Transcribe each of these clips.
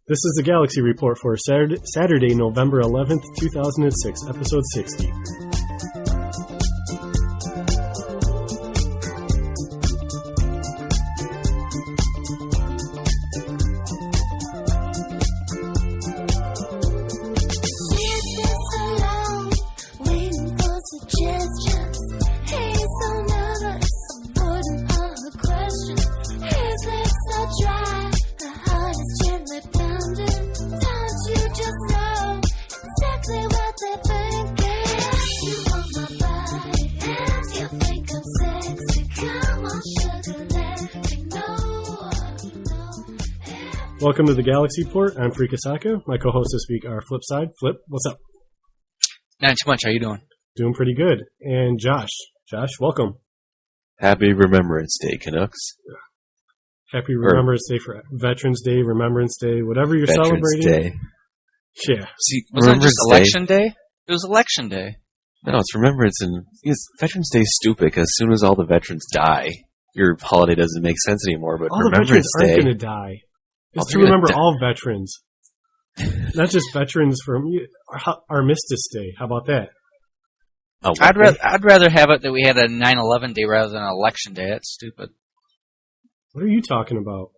This is the Galaxy Report for Saturday, November 11th, 2006, episode 60. Welcome to the Galaxy Report. I'm Freakasaka. My co-hosts this week are Flipside. Flip, what's up? Not too much. How you doing? Doing pretty good. And Josh. Josh, welcome. Happy Remembrance Day, Canucks. Happy Remembrance Day for Veterans Day, Remembrance Day, whatever you're Veterans celebrating. Day. Yeah. See, was that just Election Day? It was Election Day. No, it's Remembrance, and Veterans Day is stupid because as soon as all the veterans die, your holiday doesn't make sense anymore. But all Remembrance the veterans Day, aren't going to die. It's to remember all veterans, not just veterans from Armistice Day. How about that? Oh, I'd rather have it that we had a 9/11 day rather than an Election Day. That's stupid. What are you talking about?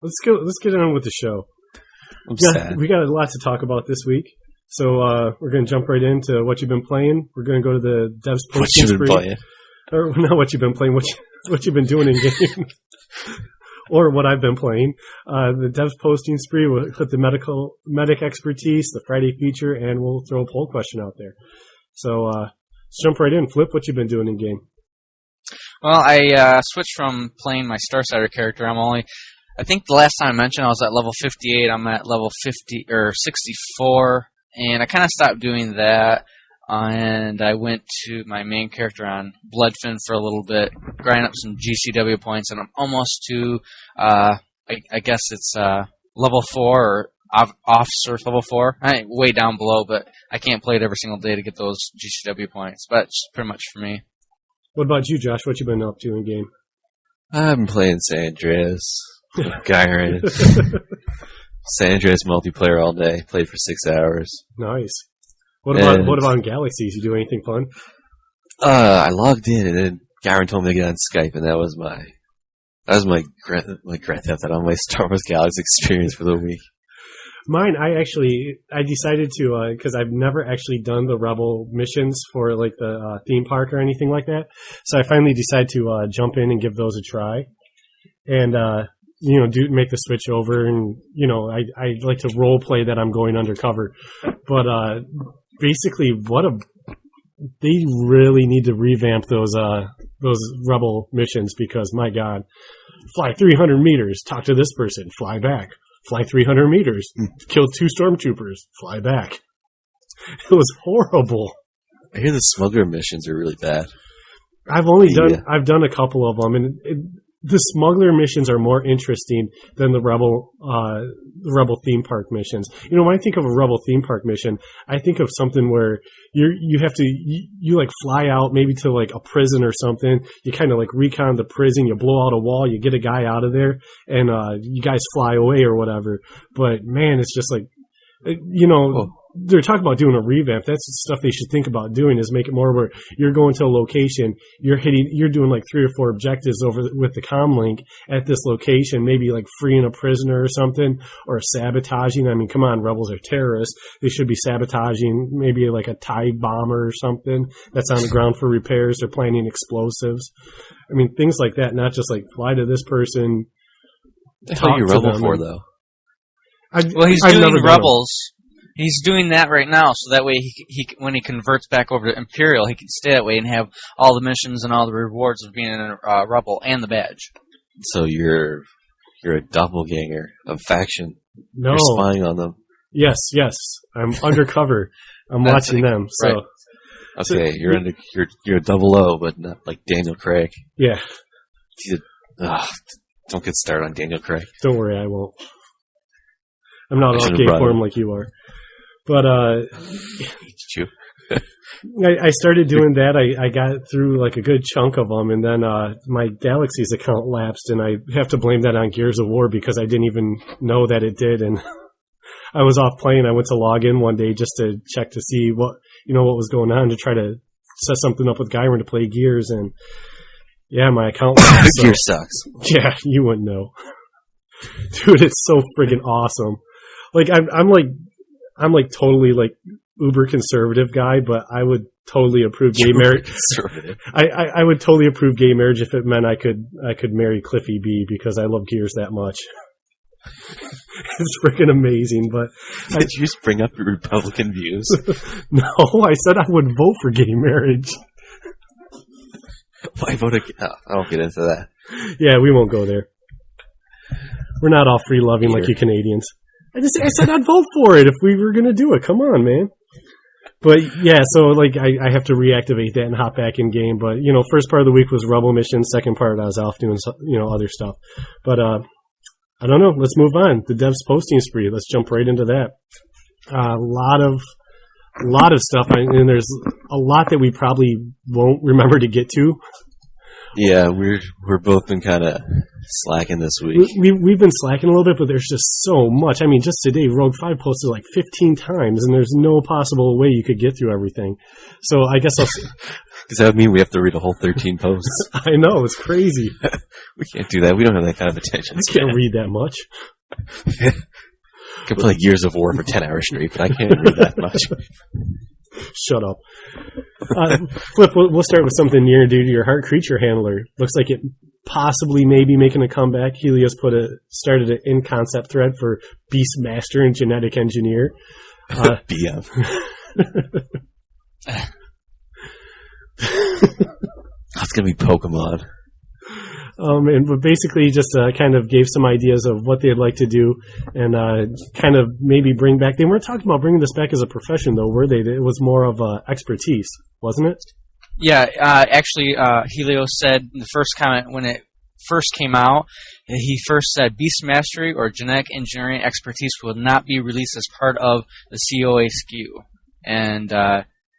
Let's get on with the show. We got a lot to talk about this week, so we're going to jump right into what you've been playing. We're going to go to the devs posting spree. What you've been playing? Or not what you've been playing. What you've been doing in game. Or what I've been playing. The devs posting spree will hit the medic expertise, the Friday feature, and we'll throw a poll question out there. So let's jump right in. Flip, what you been doing in game? Well, I switched from playing my Starsider character. I think the last time I mentioned I was at level 58. I'm at level 50 or 64, and I kind of stopped doing that. And I went to my main character on Bloodfin for a little bit, grind up some GCW points, and I'm almost to, I guess it's level 4 or officer level 4. I'm way down below, but I can't play it every single day to get those GCW points. But it's pretty much for me. What about you, Josh? What you been up to in game? I've been playing San Andreas with Gyron. San Andreas multiplayer all day. Played for 6 hours. Nice. What about in Galaxies? You do anything fun? I logged in and then Garen told me to get on Skype, and that was my Grand Theft Auto, my Star Wars Galaxy experience for the week. Mine, I decided to because I've never actually done the Rebel missions for like the theme park or anything like that. So I finally decided to jump in and give those a try, and make the switch over, and I like to role play that I'm going undercover, but basically, they really need to revamp those Rebel missions because, my God, fly 300 meters, talk to this person, fly back. Fly 300 meters, kill 2 stormtroopers, fly back. It was horrible. I hear the smuggler missions are really bad. I've done a couple of them, and the smuggler missions are more interesting than the Rebel theme park missions. When I think of a Rebel theme park mission, I think of something where you have to like fly out maybe to like a prison or something. You kind of like recon the prison, you blow out a wall, you get a guy out of there, and you guys fly away or whatever. But man, it's just like they're talking about doing a revamp. That's the stuff they should think about doing, is make it more where you're going to a location, you're doing like 3 or 4 objectives over with the comm link at this location, maybe like freeing a prisoner or something, or sabotaging. I mean, come on, rebels are terrorists. They should be sabotaging maybe like a TIE bomber or something that's on the ground for repairs. They're planning explosives. I mean, things like that, not just like fly to this person. What the hell are you Rebel for, though? He's doing Rebels. He's doing that right now, so that way he when he converts back over to Imperial, he can stay that way and have all the missions and all the rewards of being a Rebel and the badge. So you're a doppelganger of faction. No. You're spying on them. Yes. I'm undercover. I'm watching them. So. Right. Okay, so, you're a 00, but not like Daniel Craig. Yeah. Don't get started on Daniel Craig. Don't worry, I won't. I'm not on okay for him like you are. But I started doing that. I got through like a good chunk of them, and then my Galaxies account lapsed, and I have to blame that on Gears of War because I didn't even know that it did, and I was off playing. I went to log in one day just to check to see what was going on, to try to set something up with Gyron to play Gears, and yeah, my account Gears sucks. Yeah, you wouldn't know. Dude, it's so friggin' awesome. Like I'm like totally like uber conservative guy, but I would totally approve gay marriage. I would totally approve gay marriage if it meant I could marry Cliffy B, because I love Gears that much. It's freaking amazing. But did you just bring up your Republican views? No, I said I would vote for gay marriage. Why vote against? Oh, I won't get into that. Yeah, we won't go there. We're not all free loving like you Canadians. I said I'd vote for it if we were going to do it. Come on, man. But yeah, so like I have to reactivate that and hop back in game. But first part of the week was Rebel mission. Second part I was off doing other stuff. But I don't know. Let's move on. The devs posting spree. Let's jump right into that. A lot of stuff, and there's a lot that we probably won't remember to get to. Yeah, we're both been kind of slacking this week. We've been slacking a little bit, but there's just so much. I mean, just today, Rogue 5 posted like 15 times, and there's no possible way you could get through everything. So I guess I'll... Does that mean we have to read a whole 13 posts? I know, it's crazy. We can't do that. We don't have that kind of attention. I can't read that much. I can play Gears of War for 10 hours straight, but I can't read that much. Shut up. Flip, we'll start with something near and dear to your heart. Creature Handler. Looks like it possibly may be making a comeback. Helios started an in-concept thread for Beastmaster and Genetic Engineer. BM. That's going to be Pokemon. But basically just kind of gave some ideas of what they'd like to do, and kind of maybe bring back. They weren't talking about bringing this back as a profession, though, were they? It was more of expertise, wasn't it? Yeah, actually, Helios said in the first comment when it first came out, he first said Beast Mastery or Genetic Engineering expertise will not be released as part of the COA SKU.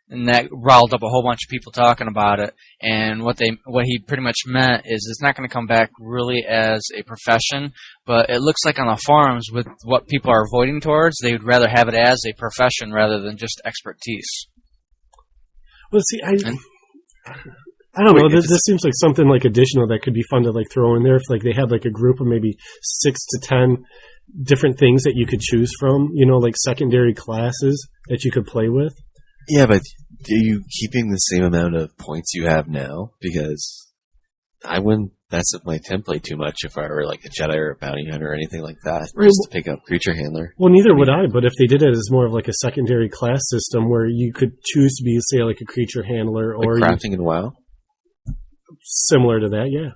And that riled up a whole bunch of people talking about it. And what he pretty much meant is it's not going to come back really as a profession, but it looks like on the forums with what people are voting towards, they would rather have it as a profession rather than just expertise. Well, see, I don't know. This seems like something like additional that could be fun to like throw in there. If like they had like a group of maybe 6 to 10 different things that you could choose from, like secondary classes that you could play with. Yeah, but are you keeping the same amount of points you have now? Because I wouldn't mess up my template too much if I were like a Jedi or a bounty hunter or anything like that, just to pick up Creature Handler. Well, neither would I, but if they did it as more of like a secondary class system where you could choose to be, say, like a Creature Handler or... Like crafting in WoW? Similar to that, yeah.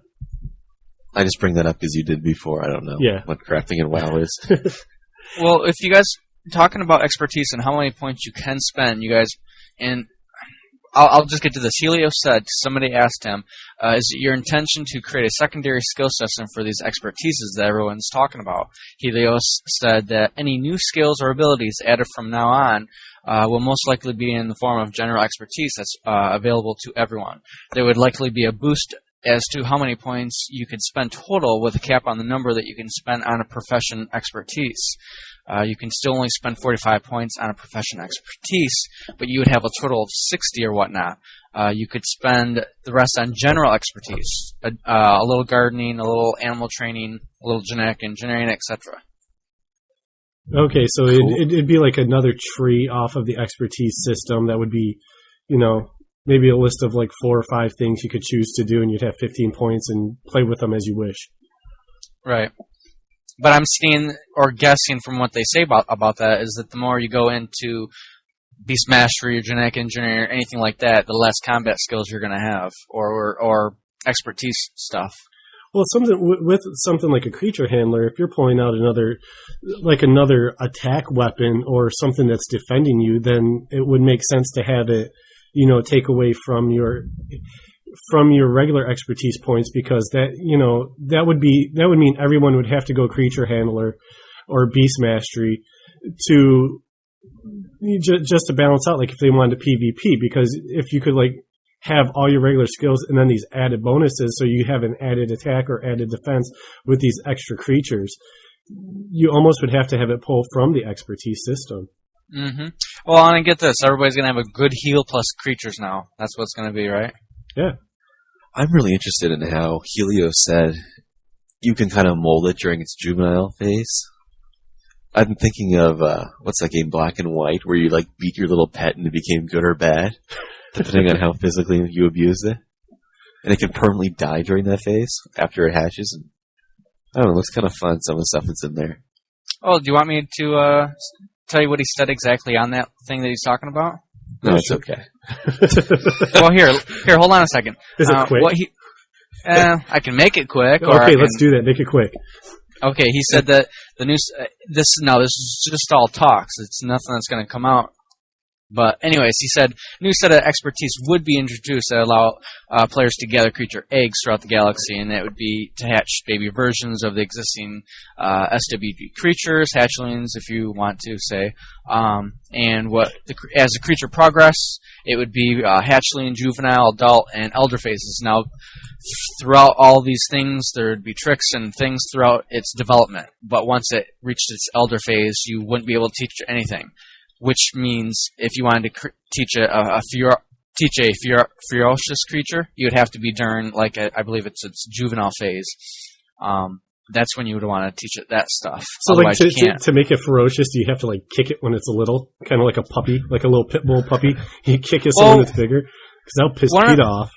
I just bring that up because you did before. I don't know what crafting in WoW is. Well, if you guys... Talking about expertise and how many points you can spend, you guys, and I'll just get to this. Helios said, somebody asked him, is it your intention to create a secondary skill system for these expertises that everyone's talking about? Helios said that any new skills or abilities added from now on will most likely be in the form of general expertise that's available to everyone. There would likely be a boost as to how many points you could spend total with a cap on the number that you can spend on a profession expertise. You can still only spend 45 points on a profession expertise, but you would have a total of 60 or whatnot. You could spend the rest on general expertise, a little gardening, a little animal training, a little genetic engineering, etc. Okay, so cool. It'd be like another tree off of the expertise system that would be, maybe a list of like 4 or 5 things you could choose to do, and you'd have 15 points and play with them as you wish. Right. But I'm seeing or guessing from what they say about that is that the more you go into Beast Mastery or Genetic Engineering or anything like that, the less combat skills you're going to have or expertise stuff. Well, with something like a Creature Handler, if you're pulling out another attack weapon or something that's defending you, then it would make sense to have it, take away from your regular expertise points, because that would mean everyone would have to go Creature Handler or Beast Mastery to just to balance out, like if they wanted to PvP, because if you could like have all your regular skills and then these added bonuses, so you have an added attack or added defense with these extra creatures, you almost would have to have it pull from the expertise system. Mm-hmm. Well, and get this. Everybody's going to have a good heal plus creatures now. That's what it's going to be, right? Yeah. I'm really interested in how Helios said you can kind of mold it during its juvenile phase. I'm thinking of, what's that game, Black and White, where you, like, beat your little pet and it became good or bad, depending on how physically you abused it. And it can permanently die during that phase after it hatches. And, I don't know, it looks kind of fun, some of the stuff that's in there. Oh, do you want me to tell you what he said exactly on that thing that he's talking about? No, it's okay. Well, here, hold on a second. Is it quick? I can make it quick. Okay, let's do that. Make it quick. Okay, he said that the new this is just all talks. It's nothing that's going to come out. But anyways, he said new set of expertise would be introduced that allow players to gather creature eggs throughout the galaxy, and that would be to hatch baby versions of the existing SWG creatures, hatchlings, if you want to say. And as the creature progress, it would be hatchling, juvenile, adult, and elder phases. Now, throughout all these things, there would be tricks and things throughout its development. But once it reached its elder phase, you wouldn't be able to teach anything. Which means if you wanted to teach a ferocious creature, you would have to be during, like, I believe it's juvenile phase. That's when you would want to teach it that stuff. So, otherwise like, you can't. to make it ferocious, do you have to, like, kick it when it's little? Kind of like a puppy, like a little pit bull puppy. You kick it when it's bigger? Because that'll piss Pete off.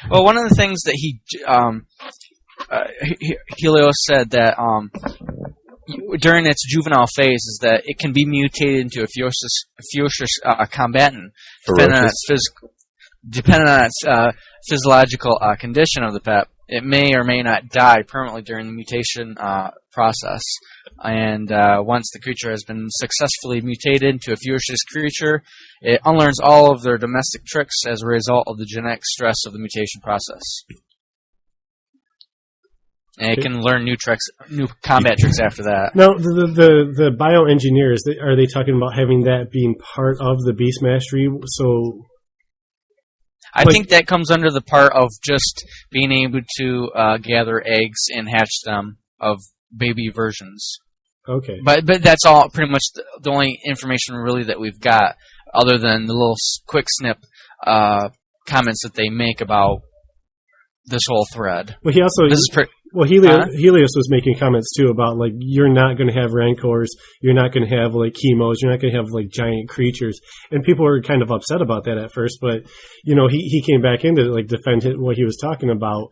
Well, one of the things that Helios said that during its juvenile phase is that it can be mutated into a ferocious combatant, depending on its physiological condition of the pet. It may or may not die permanently during the mutation process. And once the creature has been successfully mutated into a ferocious creature, it unlearns all of their domestic tricks as a result of the genetic stress of the mutation process. And it can learn new combat tricks after that. Now, the bioengineers, are they talking about having that being part of the beast mastery? So, I think that comes under the part of just being able to gather eggs and hatch them of baby versions. Okay. But that's all pretty much the only information really that we've got, other than the little quick snip comments that they make about this whole thread. Well, he also Helios was making comments too about, like, you're not going to have rancors, you're not going to have, like, chemos, you're not going to have, like, giant creatures, and people were kind of upset about that at first. But he came back in to, like, defend what he was talking about.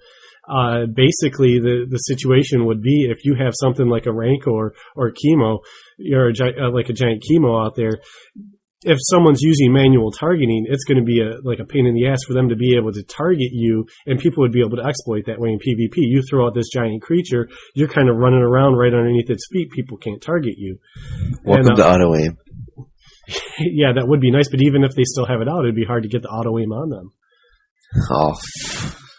Basically, the situation would be if you have something like a rancor or chemo, or like a giant chemo out there. If someone's using manual targeting, it's going to be a pain in the ass for them to be able to target you, and people would be able to exploit that way in PvP. You throw out this giant creature, you're kind of running around right underneath its feet. People can't target you. Welcome to auto aim. Yeah, that would be nice, but even if they still have it out, it'd be hard to get the auto aim on them. Oh.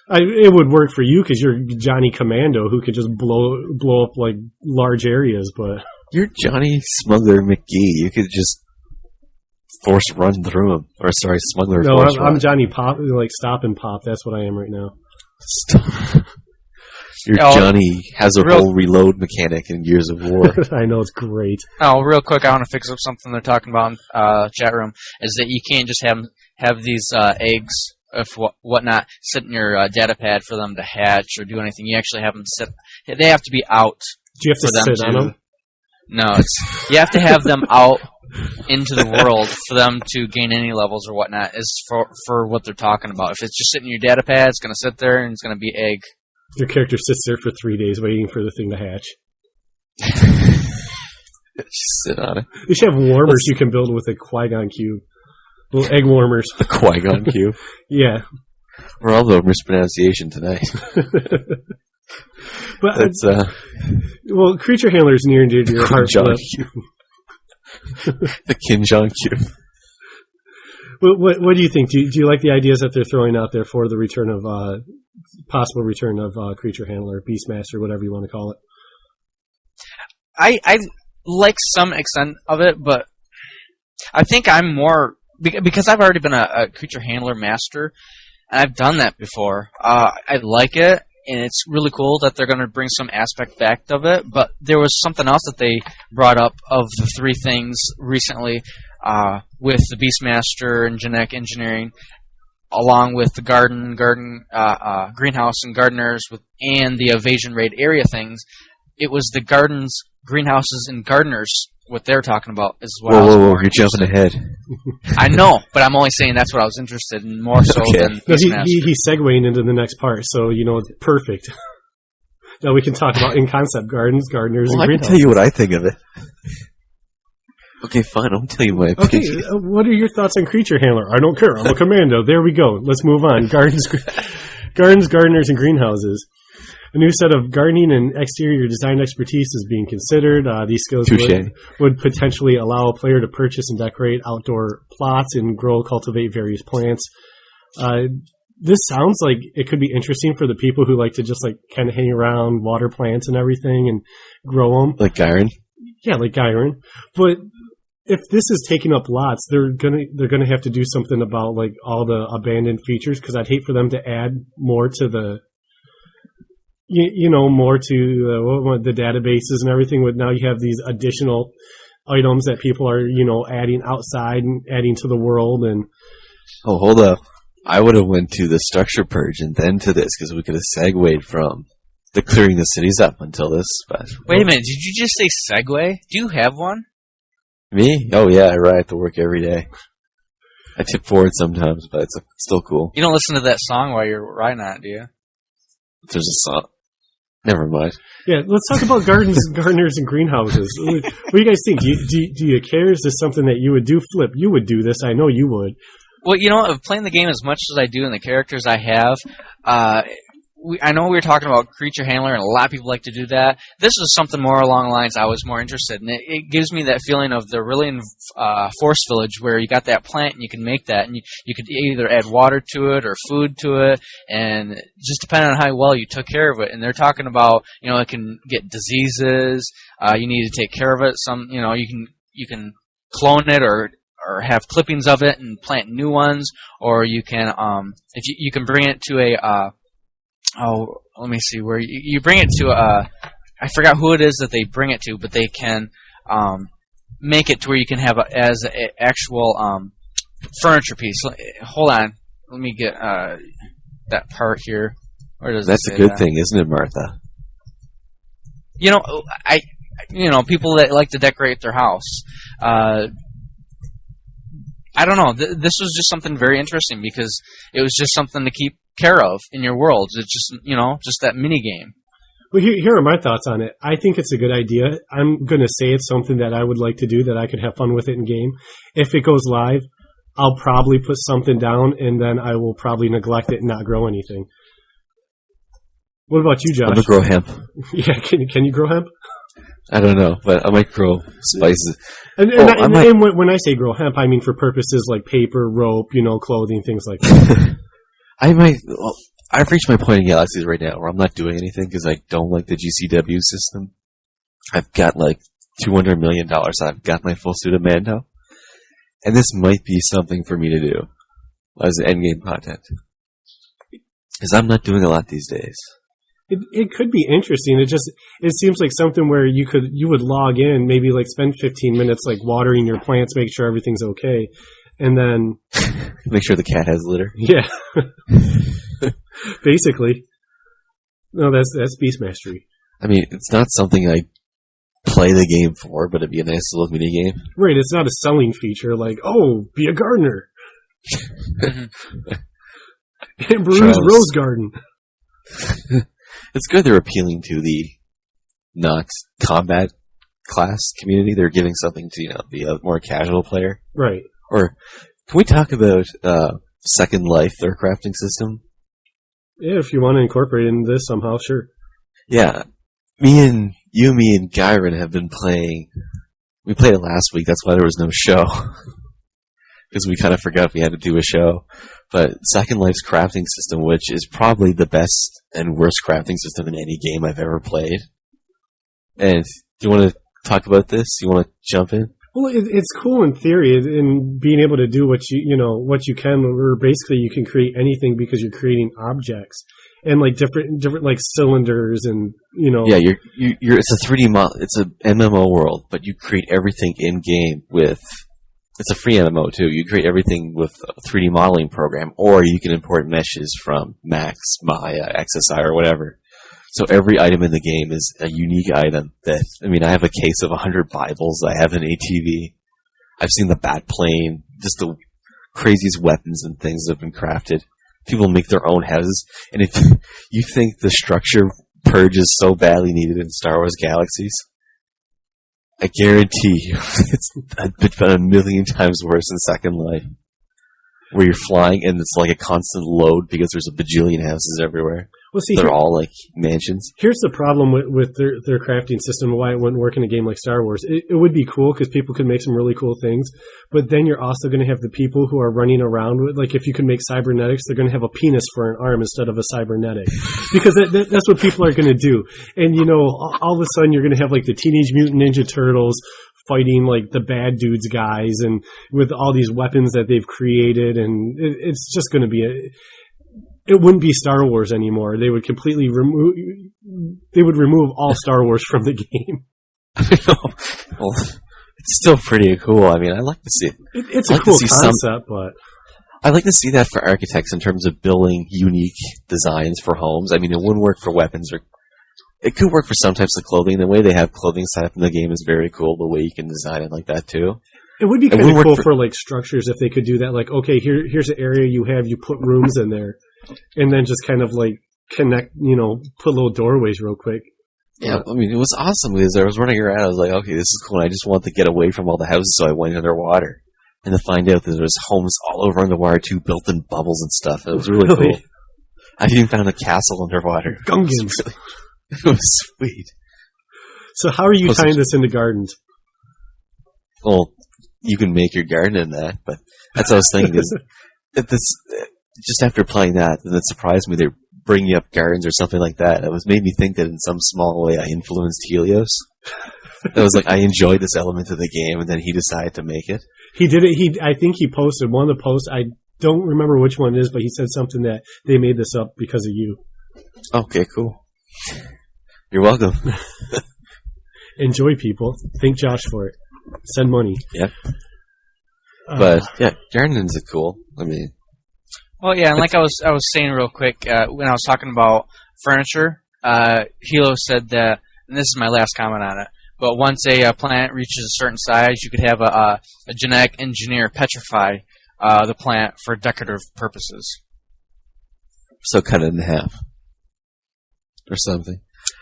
It would work for you because you're Johnny Commando who could just blow up, like, large areas, but you're Johnny Smuggler McGee. You could just force run through him. Or, sorry, Smuggler No, force I'm Johnny Pop, like Stop and Pop. That's what I am right now. You're Johnny has a whole reload mechanic in Gears of War. I know, it's great. Oh, real quick, I want to fix up something they're talking about in chat room, is that you can't just have these eggs, if whatnot, sit in your data pad for them to hatch or do anything. You actually have them sit. They have to be out. Do you have to sit on them? No, you have to have them out into the world for them to gain any levels or whatnot, is for what they're talking about. If it's just sitting in your data pad, it's going to sit there and it's going to be egg. Your character sits there for 3 days waiting for the thing to hatch. Just sit on it. You should have warmers you can build with a Qui-Gon cube. Little egg warmers. A Qui-Gon cube? Yeah. We're all over mispronunciation tonight. But that's well, creature handler is near and dear to your heart. The Kim Jong cube. What do you think? Do you like the ideas that they're throwing out there for the return of possible return of creature handler, beastmaster, whatever you want to call it? I like some extent of it, but I think I'm more because I've already been a creature handler master, and I've done that before. I like it. and it's really cool that they're going to bring some aspect back of it. But there was something else that they brought up of the three things recently with the Beastmaster and genetic engineering, along with the greenhouse and gardeners, and the evasion raid area things. It was the gardens, greenhouses, and gardeners. What they're talking about is what I was whoa, more you're jumping ahead. I know, but I'm only saying that's what I was interested in more so than Beastmaster. He's segueing into the next part, so it's perfect. Now we can talk about in-concept gardens, gardeners, and greenhouses. I can tell you what I think of it. Okay, fine, I'll tell you my opinion. Okay, what are your thoughts on Creature Handler? I don't care, I'm a commando. There we go. Let's move on. Gardens, gardeners, and greenhouses. A new set of gardening and exterior design expertise is being considered. These skills would potentially allow a player to purchase and decorate outdoor plots and cultivate various plants. This sounds like it could be interesting for the people who like to just kind of hang around, water plants and everything, and grow them. Like Gyron? Yeah, like Gyron. But if this is taking up lots, they're gonna have to do something about all the abandoned features, because I'd hate for them to add more to the more to the databases and everything. With now you have these additional items that people are adding outside and adding to the world. And hold up, I would have went to the structure purge and then to this, because we could have segued from the clearing the cities up until this. But wait a minute, did you just say segue? Do you have one? Me? Oh yeah, I ride to work every day. I tip forward sometimes, but it's still cool. You don't listen to that song while you're riding on it, do you? There's a song. Never mind. Yeah, let's talk about gardens, gardeners, and greenhouses. What do you guys think? Do you care? Is this something that you would do? Flip, you would do this. I know you would. Well, of playing the game as much as I do and the characters I have, I know we were talking about Creature Handler, and a lot of people like to do that. This was something more along the lines I was more interested in. It gives me that feeling of the Aurelian Force Village, where you got that plant and you can make that, and you could either add water to it or food to it, and just depending on how well you took care of it. And they're talking about, it can get diseases. You need to take care of it. You can clone it or have clippings of it and plant new ones, or you can if you can bring it to a let me see where you bring it to. I forgot who it is that they bring it to, but they can make it to where you can have as an actual furniture piece. Hold on, let me get that part here. Where does That's it say a good that? thing, isn't it, Martha? People that like to decorate their house. I don't know. This was just something very interesting, because it was just something to keep care of in your world. It's just, just that mini game. Well, here are my thoughts on it. I think it's a good idea. I'm going to say it's something that I would like to do, that I could have fun with it in game. If it goes live, I'll probably put something down, and then I will probably neglect it and not grow anything. What about you, Josh? I'm going to grow hemp. Yeah, can you grow hemp? I don't know, but I might grow spices. And when I say grow hemp, I mean for purposes like paper, rope, clothing, things like that. I've reached my point in Galaxies right now where I'm not doing anything because I don't like the GCW system. I've got $200 million. I've got my full suit of Mando. And this might be something for me to do as endgame content. Because I'm not doing a lot these days. It could be interesting. It seems like something where you would log in, maybe spend 15 minutes watering your plants, make sure everything's okay, and then make sure the cat has litter. Yeah, basically. No, that's Beast Mastery. I mean, it's not something I play the game for, but it'd be a nice little mini game. Right, it's not a selling feature be a gardener. Bruce Rose Garden. It's good they're appealing to the not combat class community. They're giving something to the more casual player. Right. Or can we talk about Second Life, their crafting system? Yeah, if you want to incorporate it into this somehow, sure. Yeah. Me and Gyron have been playing. We played it last week. That's why there was no show. Because we kind of forgot we had to do a show. But Second Life's crafting system, which is probably the best and worst crafting system in any game I've ever played. And do you want to talk about this? You want to jump in? Well, it's cool in theory, and being able to do what you can, or basically you can create anything because you're creating objects. and like different like cylinders and Yeah, you're it's a 3D it's a MMO world, but you create everything in game with. It's a free MMO too. You create everything with a 3D modeling program, or you can import meshes from Max, Maya, XSI, or whatever. So every item in the game is a unique item. I have a case of 100 Bibles. I have an ATV. I've seen the bat plane. Just the craziest weapons and things that have been crafted. People make their own houses, and if you think the structure purge is so badly needed in Star Wars Galaxies, I guarantee you, it's been a million times worse in Second Life, where you're flying and it's like a constant load because there's a bajillion houses everywhere. Well, see, they're all like mansions. Here's the problem with their crafting system, why it wouldn't work in a game like Star Wars. It would be cool because people could make some really cool things, but then you're also going to have the people who are running around with, like, if you can make cybernetics, they're going to have a penis for an arm instead of a cybernetic, because that's what people are going to do. And all of a sudden you're going to have like the Teenage Mutant Ninja Turtles fighting like the bad dudes guys, and with all these weapons that they've created, and it's just going to be it wouldn't be Star Wars anymore. They would completely remove all Star Wars from the game. Well, it's still pretty cool. I mean, I like to see it. It's a cool concept, but I like to see that for architects in terms of building unique designs for homes. I mean, it wouldn't work for weapons, or it could work for some types of clothing. The way they have clothing set up in the game is very cool. The way you can design it like that too. It would be kind of cool for like structures if they could do that. Like, okay, here's an area you put rooms in there, and then just kind of like connect, put little doorways real quick. Yeah, I mean, it was awesome because I was running around. I was like, okay, this is cool. And I just wanted to get away from all the houses, so I went underwater. And to find out that there was homes all over underwater too, built in bubbles and stuff. It was really cool. I even found a castle underwater. Gungans. It was sweet. So how are you tying this into gardens? Well, you can make your garden in that, but that's what I was thinking is just after playing that, then it surprised me they're bringing up gardens or something like that. It made me think that in some small way I influenced Helios. It was like I enjoyed this element of the game, and then he decided to make it. He did it. I think he posted one of the posts. I don't remember which one it is, but he said something that they made this up because of you. Okay, cool. You're welcome. Enjoy, people. Thank Josh for it. Send money. Yep. But yeah, gardens are cool. I mean, well, yeah, and like I was saying real quick when I was talking about furniture, Hilo said that, and this is my last comment on it. But once a plant reaches a certain size, you could have a genetic engineer petrify the plant for decorative purposes. So cut it in half or something.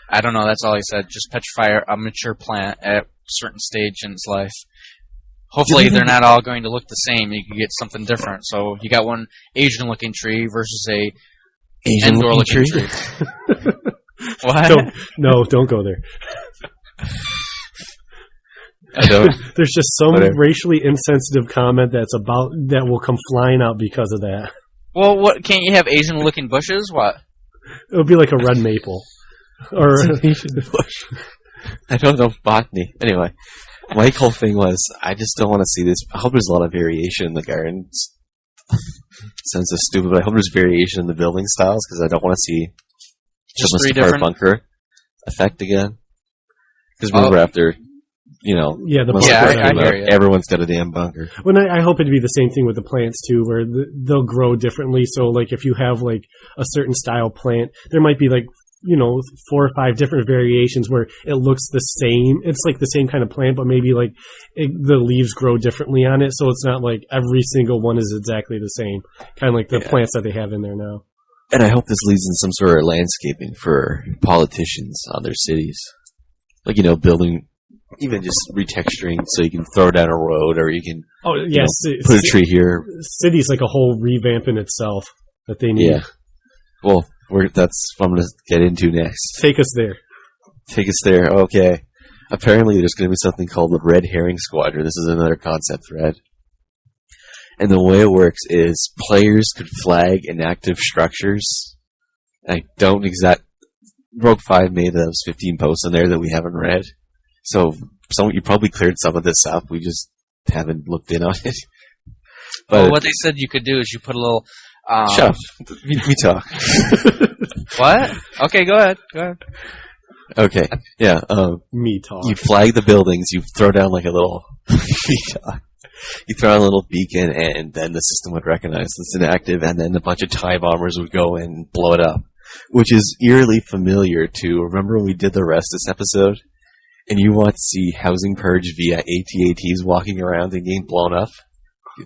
I don't know. That's all he said. Just petrify a mature plant at a certain stage in its life. Hopefully, they're not all going to look the same. You can get something different. So you got one Asian-looking tree versus a Endor-looking tree. What? Don't go there. I don't. There's just some racially insensitive comment that will come flying out because of that. Well, what can't you have Asian-looking bushes? What? It'll be like a red maple. Or Asian bush. I don't know botany. Anyway, my whole thing was I just don't want to see this. I hope there's a lot of variation in the gardens. Sounds so stupid, but I hope there's variation in the building styles because I don't want to see just three different bunker effect again. Because remember after, I hear you. Everyone's got a damn bunker. Well, I hope it'd be the same thing with the plants too, where they'll grow differently. So, like, if you have like a certain style plant, there might be like 4 or 5 different variations where it looks the same. It's like the same kind of plant, but maybe like the leaves grow differently on it, so it's not like every single one is exactly the same. Kind of like the plants that they have in there now. And I hope this leads in some sort of landscaping for politicians on their cities. Like, building, even just retexturing so you can throw down a road or you can put a tree here. City's like a whole revamp in itself that they need. Yeah. Well, that's what I'm going to get into next. Take us there. Okay. Apparently there's going to be something called the Red Herring Squadron. This is another concept thread. And the way it works is players could flag inactive structures. I don't Rogue 5 made those 15 posts in there that we haven't read. So you probably cleared some of this up. We just haven't looked in on it. But what they said you could do is you put a little... Shut up. We talk. What? Okay, go ahead. Okay, yeah. Me talk. You flag the buildings. You throw down like a little. You throw out a little beacon, and then the system would recognize it's inactive, and then a bunch of TIE bombers would go in and blow it up, which is eerily familiar to. Remember when we did the Restus episode, and you want to see housing purge via AT-ATs walking around and getting blown up?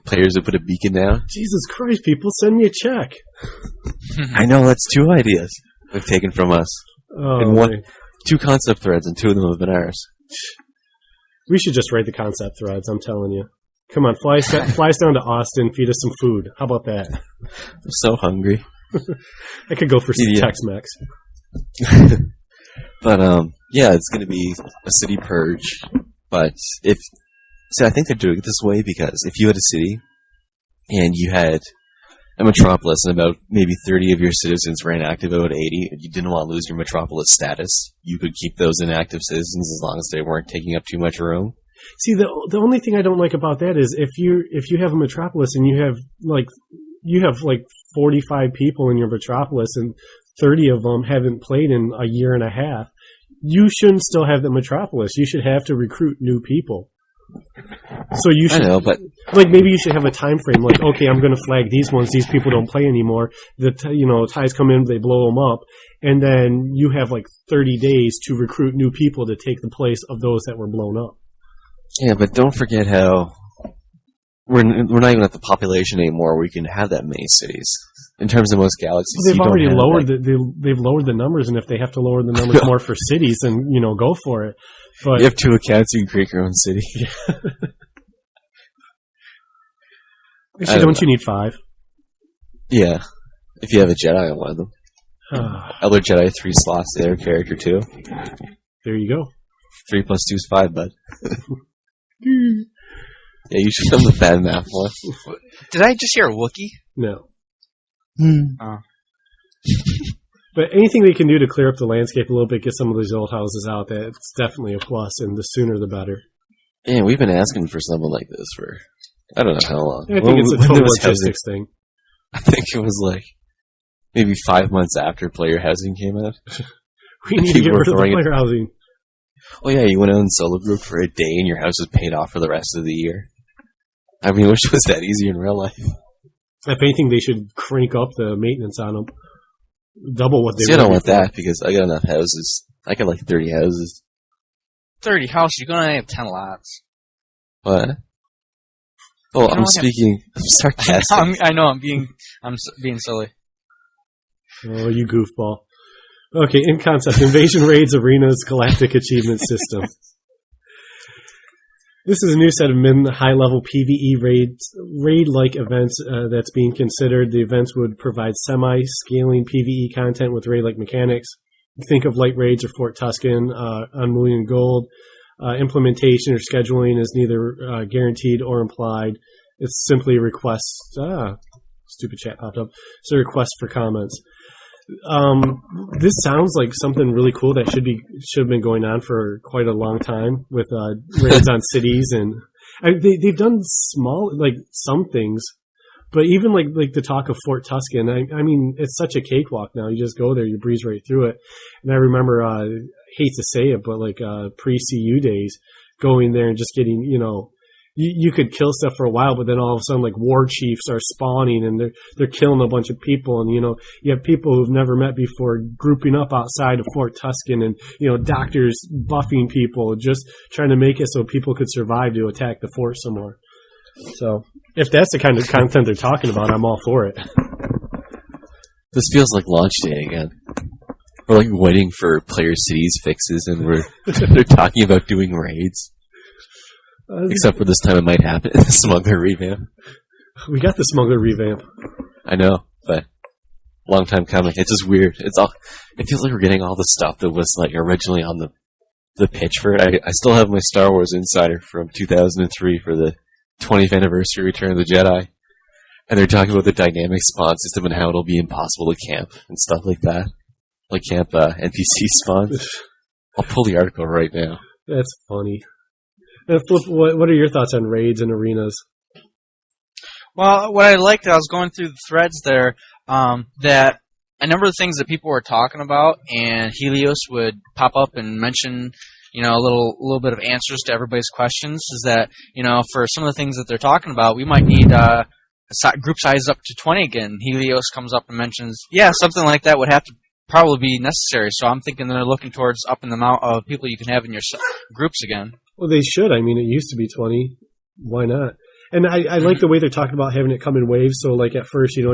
Players would put a beacon down. Jesus Christ! People, send me a check. I know, that's 2 ideas they've taken from us. Oh, And 2 concept threads, and 2 of them have been ours. we should just write the concept threads. I'm telling you. Come on, fly us down to Austin. Feed us some food. How about that? I'm so hungry. I could go for some Tex-Mex. But yeah, it's going to be a city purge. But I think they're doing it this way because if you had a city and you had a metropolis and about maybe 30 of your citizens were inactive out of 80, and you didn't want to lose your metropolis status, you could keep those inactive citizens as long as they weren't taking up too much room. See, the only thing I don't like about that is if you have a metropolis and you have 45 people in your metropolis and 30 of them haven't played in a year and a half, you shouldn't still have the metropolis. You should have to recruit new people. So you should, I know, but maybe you should have a time frame. Like, okay, I'm going to flag these ones. These people don't play anymore. TIEs come in, they blow them up, and then you have 30 days to recruit new people to take the place of those that were blown up. Yeah, but don't forget how we're not even at the population anymore where we can have that many cities. In terms of most galaxies, they've already lowered they've lowered the numbers, and if they have to lower the numbers more for cities, then go for it. But you have 2 accounts, you can create your own city. Actually, don't you need 5? Yeah, if you have a Jedi on one of them. Other Jedi 3 slots to their character too. There you go. 3 + 2 is 5, bud. Yeah, you should know the bad math one. Did I just hear a Wookiee? No. Oh. But anything they can do to clear up the landscape a little bit, get some of these old houses out, that's definitely a plus, and the sooner the better. Yeah, we've been asking for something like this for I don't know how long. I think it's a total logistics thing. I think it was maybe 5 months after player housing came out. We need to get rid of the player housing. Oh yeah, you went out in solo group for a day and your house was paid off for the rest of the year. I mean, I wish it was that easy in real life. If anything, they should crank up the maintenance on them. Double what they See, I don't want that because I got enough houses. I got 30 houses. 30 houses? You're going to have 10 lots. What? Oh, I'm sarcastic. I know, I'm being silly. Oh, you goofball. Okay, in concept, Invasion Raids Arena's Galactic Achievement System. This is a new set of high-level PvE raid-like events that's being considered. The events would provide semi-scaling PvE content with raid-like mechanics. Think of light raids or Fort Tuscan on Moon Gold. Implementation or scheduling is neither guaranteed or implied. It's simply a request. Stupid chat popped up. It's a request for comments. This sounds like something really cool that should have been going on for quite a long time with raids on cities, and they've done some things, but even like the talk of Fort Tuscan. I mean, it's such a cakewalk now. You just go there, you breeze right through it. And I remember, hate to say it, but pre-CU days, going there and just getting You could kill stuff for a while, but then all of a sudden, war chiefs are spawning and they're killing a bunch of people, and you have people who've never met before grouping up outside of Fort Tuscan, and doctors buffing people, just trying to make it so people could survive to attack the fort some more. So, if that's the kind of content they're talking about, I'm all for it. This feels like launch day again. We're waiting for player cities fixes, and they're talking about doing raids. Except for this time it might happen. The Smuggler revamp. We got the Smuggler revamp. I know, but long time coming. It's just weird. It feels like we're getting all the stuff that was originally on the pitch for it. I still have my Star Wars Insider from 2003 for the 20th anniversary Return of the Jedi. And they're talking about the dynamic spawn system and how it'll be impossible to camp and stuff like that. Camp NPC spawns. I'll pull the article right now. That's funny. And Flip, what are your thoughts on raids and arenas? Well, what I liked, I was going through the threads there, that a number of things that people were talking about, and Helios would pop up and mention, a little bit of answers to everybody's questions. Is that, for some of the things that they're talking about, we might need a group size up to 20 again. Helios comes up and mentions, something like that would have to probably be necessary. So I'm thinking they're looking towards upping the amount of people you can have in your groups again. Well, they should. I mean, it used to be 20. Why not? And I like the way they're talking about having it come in waves. So, like, at first, you'll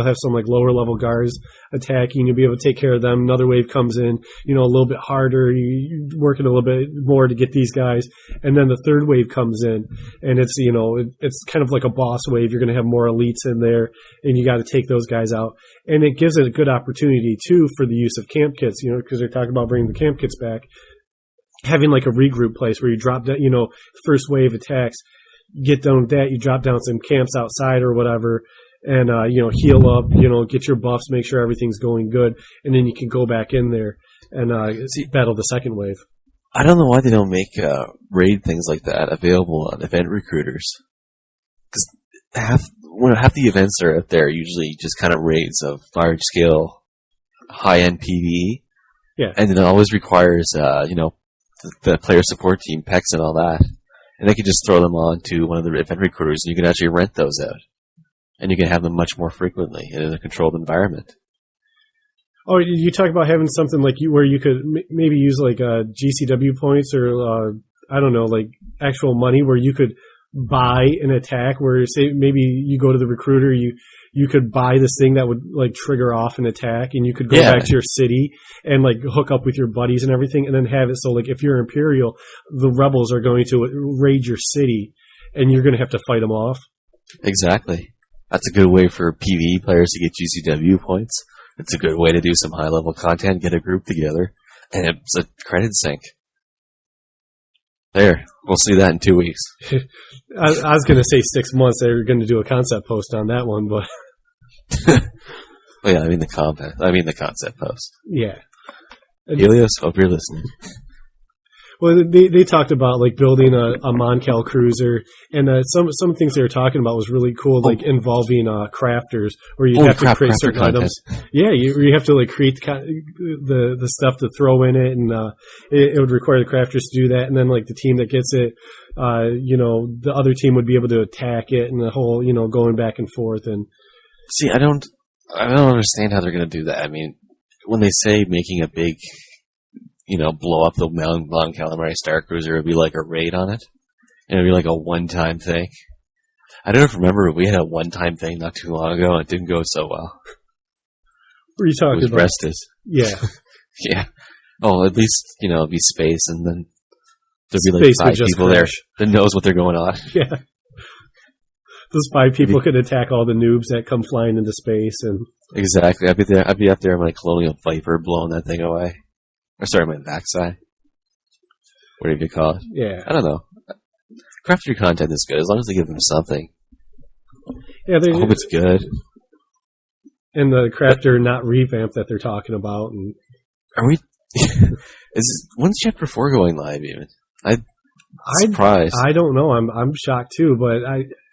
have some, like, lower-level guards attacking. You'll be able to take care of them. Another wave comes in, a little bit harder. You're working a little bit more to get these guys. And then the third wave comes in, and it's, it's kind of like a boss wave. You're going to have more elites in there, and you got to take those guys out. And it gives it a good opportunity, too, for the use of camp kits, because they're talking about bringing the camp kits back. Having, like, a regroup place where you drop down, first wave attacks. Get done with that, you drop down some camps outside or whatever, and heal up, get your buffs, make sure everything's going good, and then you can go back in there and battle the second wave. I don't know why they don't make raid things like that available on event recruiters. Because half the events are out there usually just kind of raids of large scale, high end PvE. Yeah, and it always requires the player support team, PEX and all that. And they can just throw them on to one of the event recruiters, and you can actually rent those out. And you can have them much more frequently in a controlled environment. Oh, you talk about having something like where you could maybe use like GCW points or, I don't know, like actual money where you could buy an attack where, say, maybe you go to the recruiter, you could buy this thing that would like trigger off an attack, and you could go back to your city and like hook up with your buddies and everything, and then have it so like if you're Imperial, the rebels are going to raid your city, and you're going to have to fight them off. Exactly. That's a good way for PvE players to get GCW points. It's a good way to do some high level content, get a group together, and it's a credit sink. There, we'll see that in 2 weeks. I was going to say 6 months. They were going to do a concept post on that one, but well, yeah, I mean the concept post. Yeah. Helios, hope you're listening. Well, they talked about like building a Moncal cruiser, and some things they were talking about was really cool, like involving crafters, where you have to create certain items. Yeah, you have to like create the stuff to throw in it, and it would require the crafters to do that, and then like the team that gets it, the other team would be able to attack it, and the whole going back and forth. And see, I don't understand how they're going to do that. I mean, when they say making a big blow up the Mon Calamari Star Cruiser, it'd be like a raid on it. And it'd be like a one-time thing. I don't remember, we had a one-time thing not too long ago, and it didn't go so well. What are you talking about? Restus. Yeah. Yeah. Oh, at least, it'd be space, and then there'd be like 5 people there that knows what they're going on. Yeah. Those 5 people could attack all the noobs that come flying into space. And exactly. I'd be up there in my Colonial Viper blowing that thing away. Or sorry, my backside. Whatever you call it. Yeah. I don't know. Crafter content is good as long as they give them something. Yeah, I hope it's good. And the crafter not revamp that they're talking about. And are we? When's Chapter 4 going live? Even I'm surprised. I don't know. I'm shocked too. But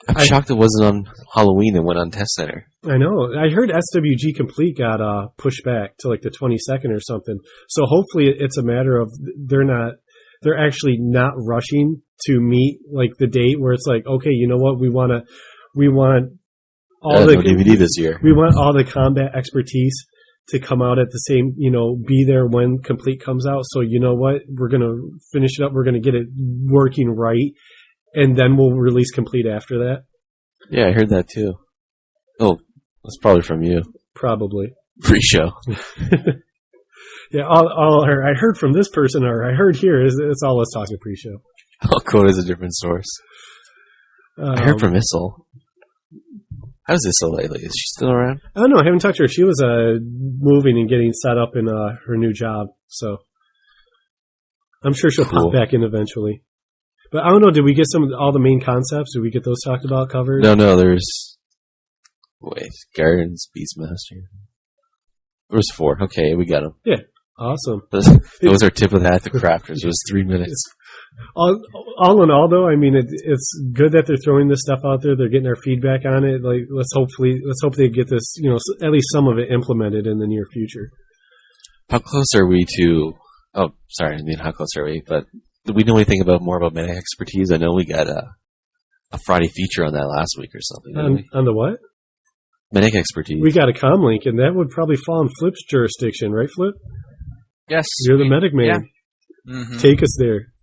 I'm shocked it wasn't on Halloween and went on Test Center. I know. I heard SWG Complete got pushed back to like the 22nd or something. So hopefully it's a matter of they're actually not rushing to meet like the date where it's like, okay, you know what, we want all the DVD this year. We want all the combat expertise to come out at the same, be there when Complete comes out. So you know what, we're gonna finish it up. We're gonna get it working right, and then we'll release Complete after that. Yeah, I heard that too. Oh, that's probably from you. Probably. Pre-show. Yeah, I heard from this person, or I heard here. It's all us talking pre-show. I'll quote as a different source. I heard from Issel. How's Issel lately? Is she still around? I don't know. I haven't talked to her. She was moving and getting set up in her new job, so I'm sure she'll pop back in eventually. But I don't know. Did we get all the main concepts? Did we get those talked about, covered? No. Wait, Garen's Beastmaster. There was 4. Okay, we got them. Yeah, awesome. That was our tip of the hat to crafters. It was 3 minutes. All in all, though, I mean, it's good that they're throwing this stuff out there. They're getting our feedback on it. Like, let's hope they get this, at least some of it implemented in the near future. How close are we to? Oh, sorry, I mean, how close are we? But do we know anything more about medic expertise? I know we got a Friday feature on that last week or something. On the what? Medic expertise. We got a comlink, and that would probably fall in Flip's jurisdiction, right, Flip? Yes. You're the medic man. Yeah. Mm-hmm. Take us there.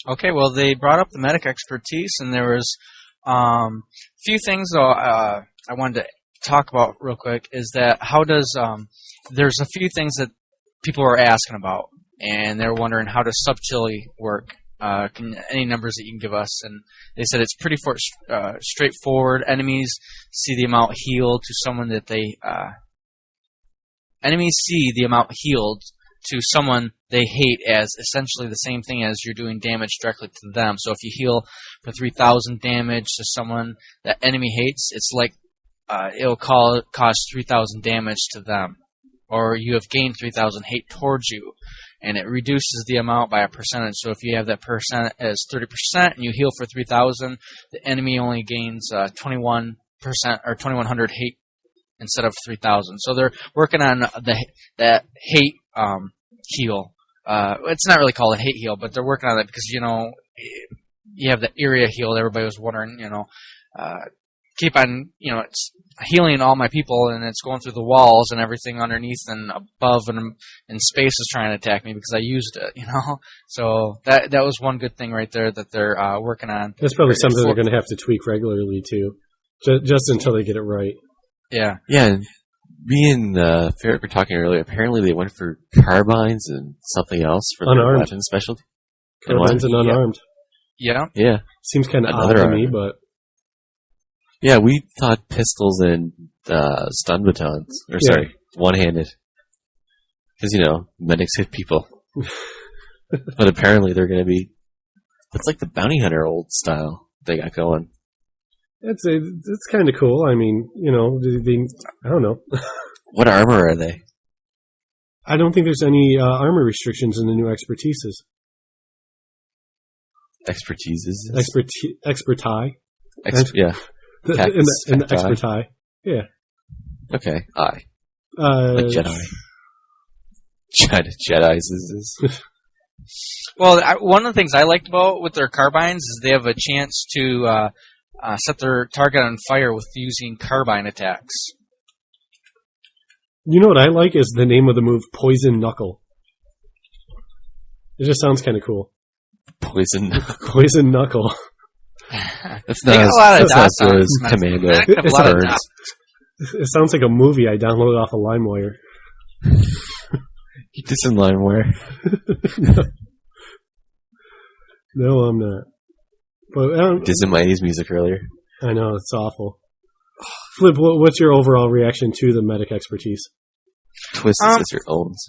Okay, well, they brought up the medic expertise, and there was a few things I wanted to talk about real quick. Is that how does there's a few things that people are asking about, and they're wondering how does subtility work. Any numbers that you can give us? And they said it's pretty straightforward. Enemies see the amount healed to someone that they enemies see the amount healed to someone they hate as essentially the same thing as you're doing damage directly to them. So if you heal for 3,000 damage to someone that enemy hates, it's like it'll cause 3,000 damage to them. Or you have gained 3,000 hate towards you, and it reduces the amount by a percentage. So if you have that percent as 30% and you heal for 3,000, the enemy only gains 21% or 2,100 hate instead of 3,000. So they're working on that hate heal. It's not really called a hate heal, but they're working on it because you have the area heal. Everybody was wondering, keep on, it's healing all my people, and it's going through the walls and everything underneath and above, and space is trying to attack me because I used it, So that was one good thing right there that they're working on. That's probably something they're going to have to tweak regularly too, just until they get it right. Yeah. Yeah. And me and Ferret were talking earlier. Apparently, they went for carbines and something else for their weapon specialty. Carbines and unarmed. Yeah. Yeah. Seems kind of odd to me, but. Yeah, we thought pistols and stun batons. Or, sorry, one-handed. Because, medics hit people. But apparently they're going to be... It's like the bounty hunter old style they got going. It's kind of cool. I mean, I don't know. What armor are they? I don't think there's any armor restrictions in the new expertises. Expertises? Experti. Yeah. In the experti. Yeah. Okay. Like Jedi. Jedi's. Well, one of the things I liked about with their carbines is they have a chance to set their target on fire with using carbine attacks. You know what I like is the name of the move, Poison Knuckle. It just sounds kind of cool. Poison Knuckle. Poison Knuckle. That's not as good as Commando. It sounds like a movie I downloaded off of LimeWire. Keep this in LimeWire. No, I'm not. But did some 80s music earlier. I know, it's awful. Flip, what's your overall reaction to the medic expertise? Twisted Sister owns.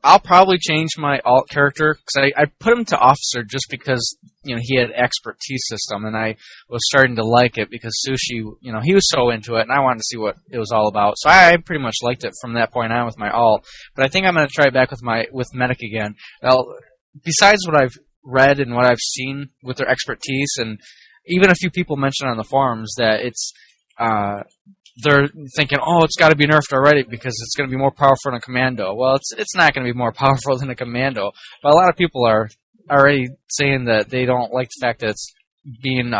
I'll probably change my alt character because I put him to officer just because he had expertise system, and I was starting to like it because Sushi he was so into it, and I wanted to see what it was all about. So I pretty much liked it from that point on with my alt. But I think I'm going to try it back with medic again. Well, besides what I've read and what I've seen with their expertise, and even a few people mentioned on the forums that it's they're thinking, it's got to be nerfed already because it's going to be more powerful than a commando. Well, it's not going to be more powerful than a commando, but a lot of people are already saying that they don't like the fact that it's being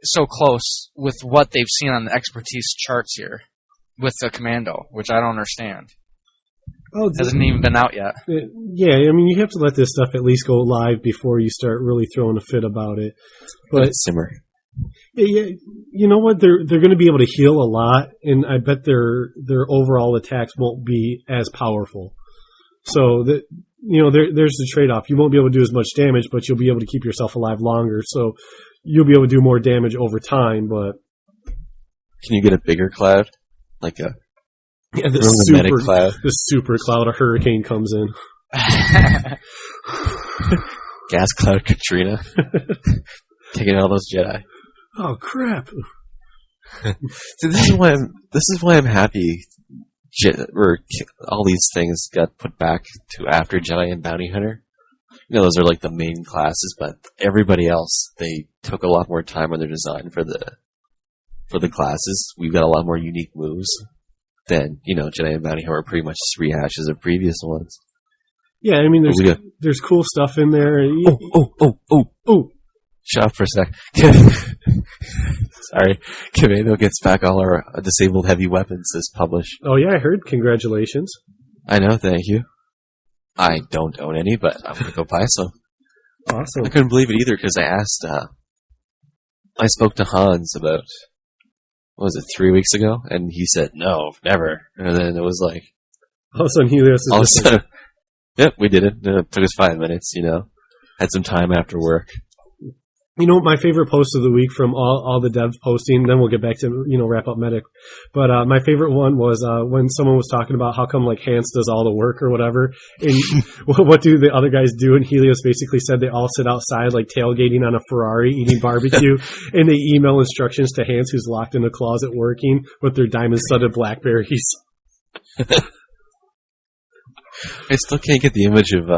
so close with what they've seen on the expertise charts here with the commando, which I don't understand. Oh, it hasn't even been out yet. Yeah, I mean, you have to let this stuff at least go live before you start really throwing a fit about it. But simmer. Yeah, you know what? They're going to be able to heal a lot, and I bet their overall attacks won't be as powerful. So there's the trade-off. You won't be able to do as much damage, but you'll be able to keep yourself alive longer. So you'll be able to do more damage over time. But can you get a bigger cloud, like a the cloud? The super cloud, a hurricane comes in. Gas cloud Katrina, taking all those Jedi. Oh crap! So this is why I'm happy. All these things got put back to after Jedi and Bounty Hunter, those are like the main classes, but everybody else, they took a lot more time on their design for the classes. We've got a lot more unique moves than, Jedi and Bounty Hunter are pretty much just rehashes of previous ones. Yeah, I mean, there's cool stuff in there. Oh. Shut up for a sec. Sorry. Kamado gets back all our disabled heavy weapons as published. Oh, yeah, I heard. Congratulations. I know, thank you. I don't own any, but I'm going to go buy some. Awesome. I couldn't believe it either because I asked, I spoke to Hans about, 3 weeks ago? And he said, no, never. And then it was like... All of a sudden, Helios is... All of a sudden, yep, we did it. It took us 5 minutes, Had some time after work. My favorite post of the week from all the devs posting, then we'll get back to, wrap up Medic. But my favorite one was when someone was talking about how come, Hans does all the work or whatever. And what do the other guys do? And Helios basically said they all sit outside, tailgating on a Ferrari, eating barbecue. And they email instructions to Hans, who's locked in a closet working with their diamond-studded Blackberries. I still can't get the image of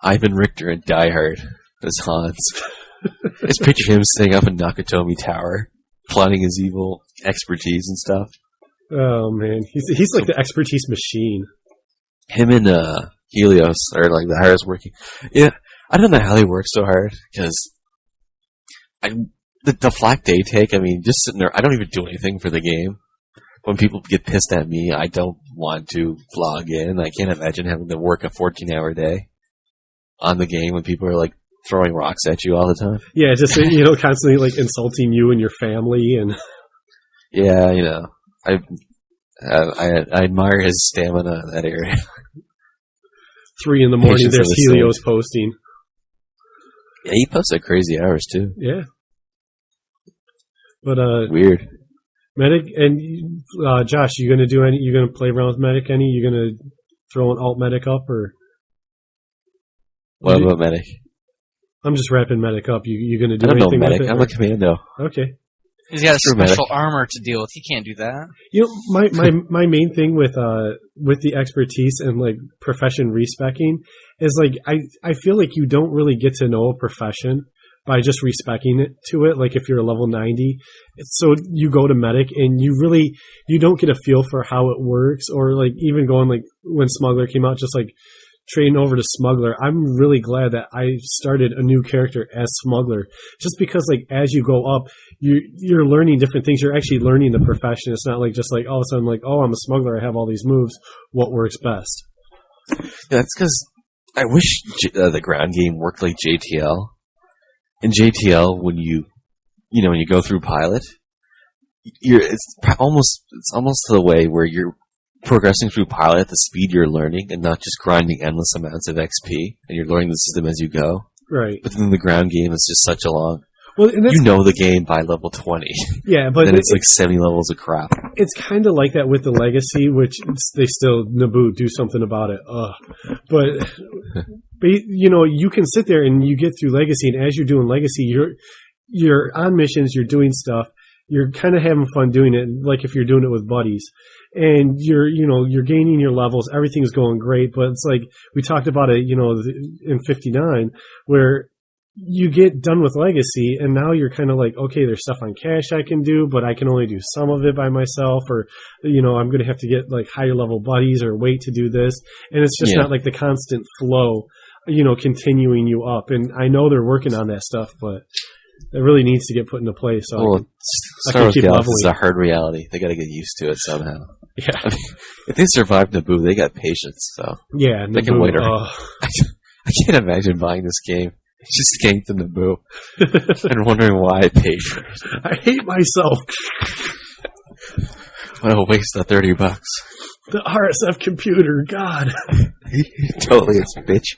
Ivan Richter in Die Hard as Hans. I just picture him sitting up in Nakatomi Tower, plotting his evil expertise and stuff. Oh man, he's like the expertise machine. Him and Helios are the hardest working. Yeah, I don't know how they work so hard because the flak they take. I mean, just sitting there, I don't even do anything for the game. When people get pissed at me, I don't want to log in. I can't imagine having to work a 14-hour day on the game when people are throwing rocks at you all the time. Yeah, just constantly insulting you and your family and. Yeah, I admire his stamina in that area. 3 a.m, there's Helios posting. Yeah, he posts at crazy hours too. Yeah, but weird. Medic and Josh, you gonna play around with Medic? You gonna throw an alt Medic up or? What about Medic? I'm just wrapping Medic up. You going to do anything with it? I don't know Medic. I'm a commando. Okay. He's got a special armor to deal with. He can't do that. My main thing with the expertise and profession respecking is I feel like you don't really get to know a profession by just respecking it to it. If you're a level 90, so you go to Medic and you don't get a feel for how it works, or even going when Smuggler came out, just trading over to Smuggler, I'm really glad that I started a new character as Smuggler, just because as you go up, you're learning different things. You're actually learning the profession. It's not just all of a sudden I'm a Smuggler, I have all these moves. What works best? Yeah, that's because I wish the ground game worked like JTL. In JTL, when you go through pilot, it's almost to the way where you're progressing through pilot at the speed you're learning and not just grinding endless amounts of XP, and you're learning the system as you go. Right. But then the ground game is just such a long... Well, the game by level 20. Yeah, but... then it's 70 levels of crap. It's kind of like that with the Legacy, which they still, Naboo, do something about it. But you can sit there and you get through Legacy, and as you're doing Legacy, you're on missions, you're doing stuff, you're kind of having fun doing it, if you're doing it with buddies. And you're gaining your levels, everything's going great, but it's we talked about it, in 59, where you get done with Legacy, and now you're kind of okay, there's stuff on cache I can do, but I can only do some of it by myself, or, I'm going to have to get higher level buddies or wait to do this. And it's just not the constant flow, continuing you up. And I know they're working on that stuff, but it really needs to get put into place. So Star Wars Galaxy is a hard reality. They got to get used to it somehow. Yeah. I mean, if they survive Naboo, they got patience, so yeah, they can wait around. I can't imagine buying this game. Just getting to Naboo and wondering why I paid for it. I hate myself. What a waste of $30. The RSF computer, God. Totally, it's a bitch.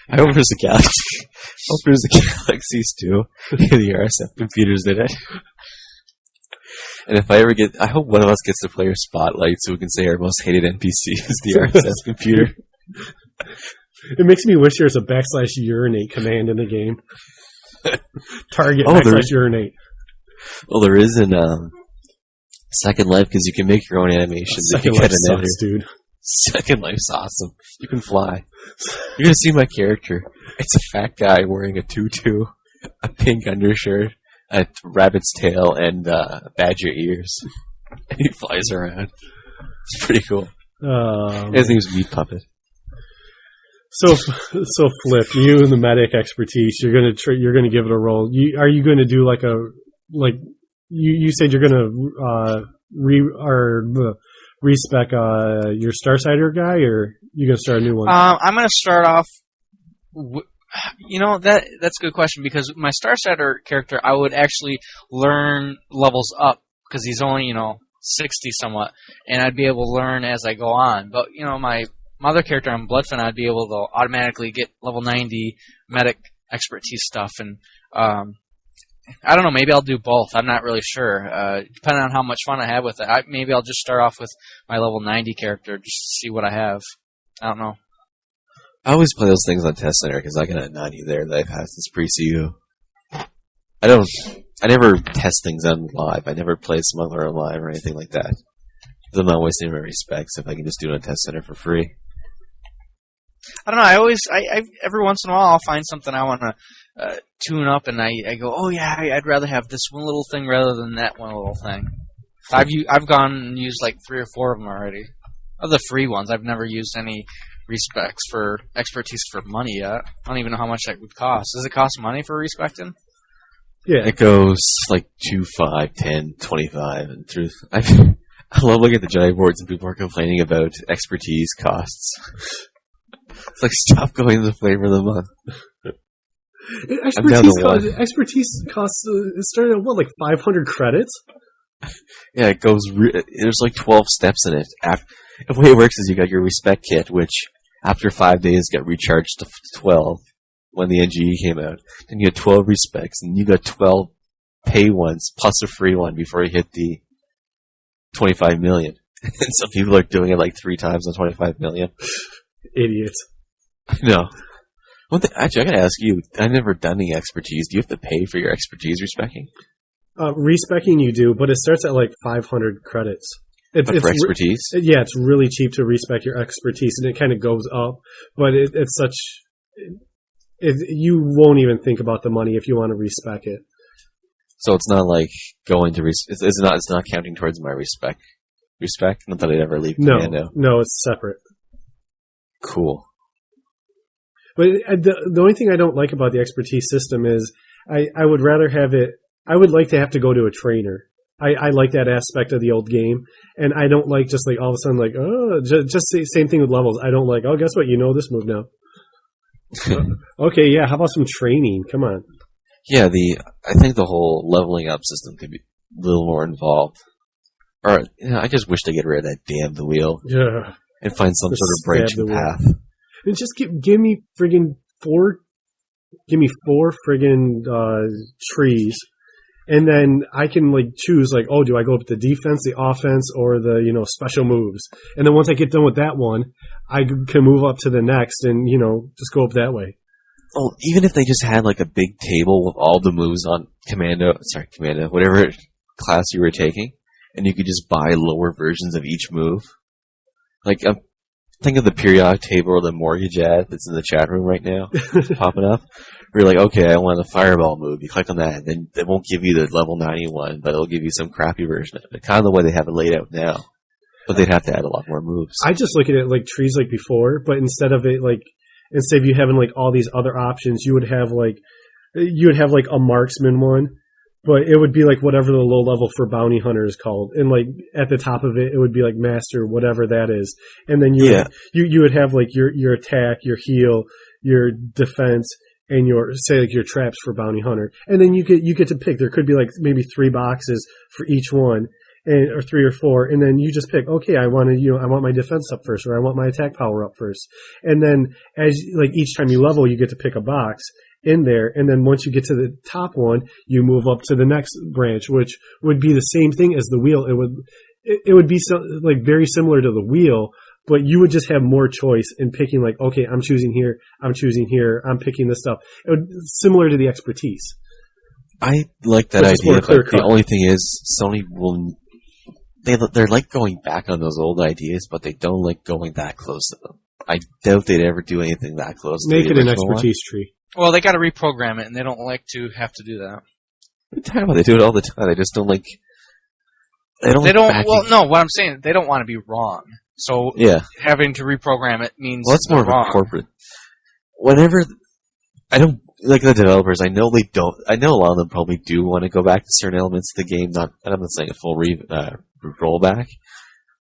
I hope there's a Galaxy. I hope there's a Galaxies too. The RSF computers in it. And if I ever I hope one of us gets to player spotlight so we can say our most hated NPC is the RSF computer. It makes me wish there's a /urinate command in the game. Target /urinate. Well, there is in Second Life because you can make your own animations. Second Life sucks, dude. Second Life's awesome. You can fly. You're gonna see my character. It's a fat guy wearing a tutu, a pink undershirt, a rabbit's tail, and badger ears. And he flies around. It's pretty cool. His name's Meat Puppet. So Flip, you and the medic expertise, you're gonna give it a roll. Are you going to do you said you're gonna respec your Starsider guy, or you gonna start a new one? I'm gonna start off. That's a good question, because my Starsider character, I would actually learn levels up because he's only 60 somewhat, and I'd be able to learn as I go on. But my other character on Bloodfin, I'd be able to automatically get level 90 medic expertise stuff, and I don't know, maybe I'll do both. I'm not really sure. Depending on how much fun I have with it, maybe I'll just start off with my level 90 character just to see what I have. I don't know. I always play those things on Test Center because I got a 90 there that I've had since pre-CU. I never test things on live. I never play Smuggler on live or anything like that. I'm not wasting my respects if I can just do it on Test Center for free. I don't know. I every once in a while I'll find something I want to tune up, and I go, oh yeah, I'd rather have this one little thing rather than that one little thing. I've gone and used like 3 or 4 of them already. Of the free ones, I've never used any respecs for expertise for money yet. I don't even know how much that would cost. Does it cost money for respecting? Yeah, it goes like 2, 5, 10, 25, and through. I love looking at the Jedi boards and people are complaining about expertise costs. It's like, stop going to the flavor of the month. Expertise costs started at what, like 500 credits? Yeah, it goes. There's like 12 steps in it. The way it works is you got your respec kit, which after 5 days got recharged to 12 when the NGE came out. Then you had 12 respecs, and you got 12 pay ones plus a free one before you hit the 25 million. And some people are doing it like 3 times on 25 million. Idiots. No. Actually, I gotta ask you, I've never done any expertise. Do you have to pay for your expertise respecking? Respecking you do, but it starts at like 500 credits. It's for expertise? Yeah, it's really cheap to respec your expertise, and it kind of goes up. But it's such... you won't even think about the money if you want to respec it. So it's not like going to... It's not counting towards my respec? Not that I'd ever leave Commando. No, it's separate. Cool. But the only thing I don't like about the expertise system is I would rather have it... I would like to have to go to a trainer. I like that aspect of the old game, and I don't like just like all of a sudden like, oh, just same thing with levels. I don't like, oh, guess what? You know this move now. Okay, yeah, how about some training? Come on. Yeah, I think the whole leveling up system could be a little more involved. Or, I just wish they get rid of that damn the wheel. Yeah. And find some sort of branching path. And just give me friggin' 4 friggin' trees. And then I can like choose like, oh, do I go up the defense, the offense, or the special moves? And then once I get done with that one, I can move up to the next and just go up that way. Oh, even if they just had like a big table with all the moves on Commando, whatever class you were taking, and you could just buy lower versions of each move. Like think of the periodic table or the mortgage ad that's in the chat room right now, popping up. Where you're like, okay, I want a fireball move. You click on that, and then they won't give you the level 91, but it'll give you some crappy version of it. Kind of the way they have it laid out now. But they'd have to add a lot more moves. I just look at it like trees like before, but instead of you having like all these other options, you would have like a marksman one, but it would be like whatever the low level for bounty hunter is called. And like at the top of it would be like master, whatever that is. And then you would have like your attack, your heal, your defense, and your traps for bounty hunter, and then you get to pick. There could be like maybe 3 boxes for each one, or 3 or 4, and then you just pick. Okay, I want my defense up first, or I want my attack power up first, and then as like each time you level, you get to pick a box in there, and then once you get to the top one, you move up to the next branch, which would be the same thing as the wheel. It would be like very similar to the wheel. But you would just have more choice in picking, like, okay, I'm choosing here, I'm picking this stuff. Similar to the expertise. I like that idea, but the only thing is, Sony they're like going back on those old ideas, but they don't like going that close to them. I doubt they'd ever do anything that close. Make to it the an original expertise tree. Well, they got to reprogram it, and they don't like to have to do that. They do it all the time. They just don't like. They don't. Well, no. What I'm saying, they don't want to be wrong. So having to reprogram it means that's more of wrong. a corporate. Whenever I don't like the developers, I know they don't. I know a lot of them probably do want to go back to certain elements of the game. I'm not saying a full rollback,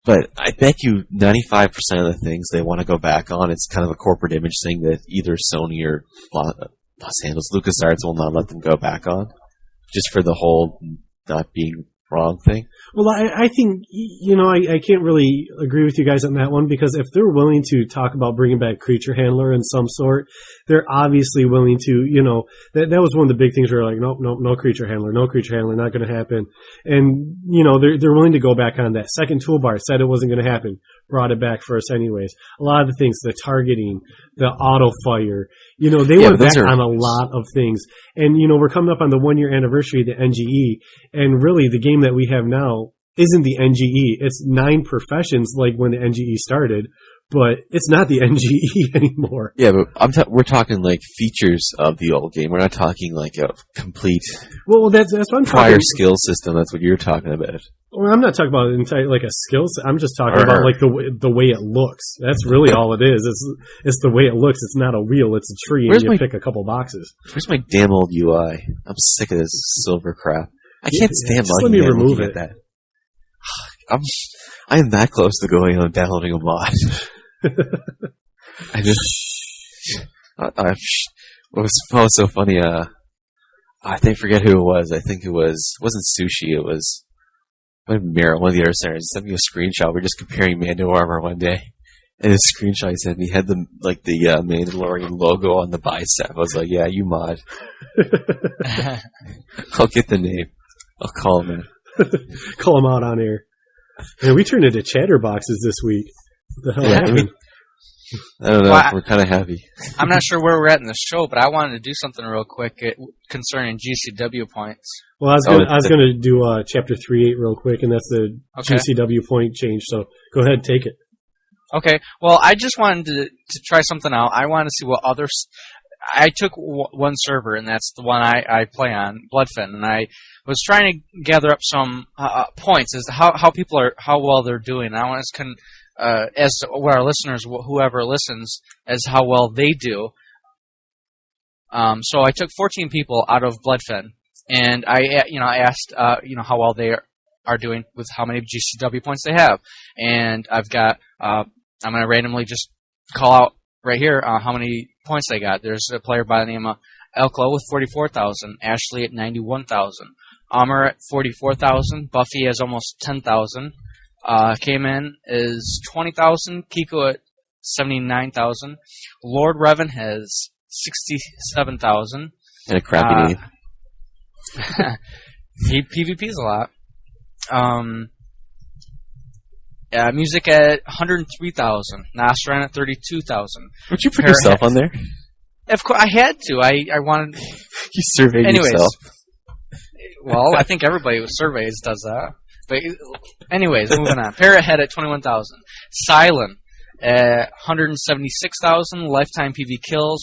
but I bet you 95% of the things they want to go back on, it's kind of a corporate image thing that either Sony or Los Angeles LucasArts will not let them go back on, just for the whole not being wrong thing. Well, I think, I can't really agree with you guys on that one, because if they're willing to talk about bringing back Creature Handler in some sort, they're obviously willing to, that was one of the big things where like, nope, no Creature Handler, not going to happen. And, they're willing to go back on that. Second toolbar said it wasn't going to happen, brought it back for us anyways. A lot of the things, the targeting, the auto fire, they went back on a lot of things. And, we're coming up on the 1 year anniversary of the NGE, and really the game that we have now isn't the NGE. It's 9 professions like when the NGE started, but it's not the NGE anymore. Yeah, but we're talking like features of the old game. We're not talking like a complete that's what I'm prior talking. skill system. That's what you're talking about. Well, I'm not talking about like a skill set. I'm just talking about like the way it looks. That's really all it is. It's the way it looks. It's not a wheel. It's a tree, and you pick a couple boxes. Where's my damn old UI? I'm sick of this silver crap. I can't stand just let me remove it. That. I am that close to going on downloading a mod. What was so funny? I forget who it was. I think it wasn't Sushi. It was Meryl, one of the other centers. Sent me a screenshot. We're just comparing Mando armor one day, and the screenshot he sent me had the Mandalorian logo on the bicep. I was like, "Yeah, you mod." I'll get the name. I'll call him in. Call him out on air. Man, we turned into chatterboxes this week. What the hell happened? I don't know. Well, we're kind of happy. I'm not sure where we're at in the show, but I wanted to do something real quick concerning GCW points. Well, I was going to do Chapter 3.8 real quick, and that's the GCW point change. So go ahead, take it. Okay. Well, I just wanted to try something out. I wanted to see what others. I took one server, and that's the one I play on, Bloodfin, and I was trying to gather up some points as to how well they're doing. I want to as to what our listeners, whoever listens, as how well they do. So I took 14 people out of Bloodfin, and I asked how well they are doing with how many GCW points they have, and I've got I'm going to randomly just call out right here how many points they got. There's a player by the name of Elklo with 44,000, Ashley at 91,000, Amr at 44,000, Buffy has almost 10,000. Cayman is 20,000. Kiko at 79,000. Lord Revan has 67,000. And a crappy name. He PvPs a lot. Music at 103,000. Nasran at 32,000. Would you put yourself on there? Of course, I had to. I wanted. You surveyed yourself. Well, I think everybody with surveys does that. But anyways, moving on. Parrothead at 21,000. Silent at 176,000. Lifetime PV kills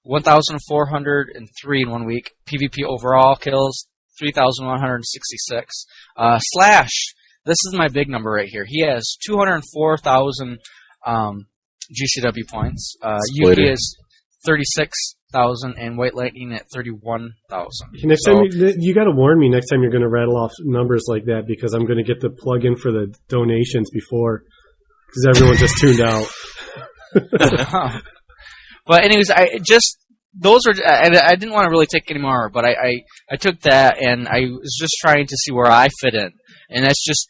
1,403 in 1 week. PvP overall kills 3,166. Slash, this is my big number right here. He has 204,000 GCW points. Yuki is 36,000 and White Lightning at 31,000. Next time you got to warn me next time you're going to rattle off numbers like that, because I'm going to get the plug in for the donations before, because everyone just tuned out. But anyways, I didn't want to really take any more, but I took that and I was just trying to see where I fit in, and that's just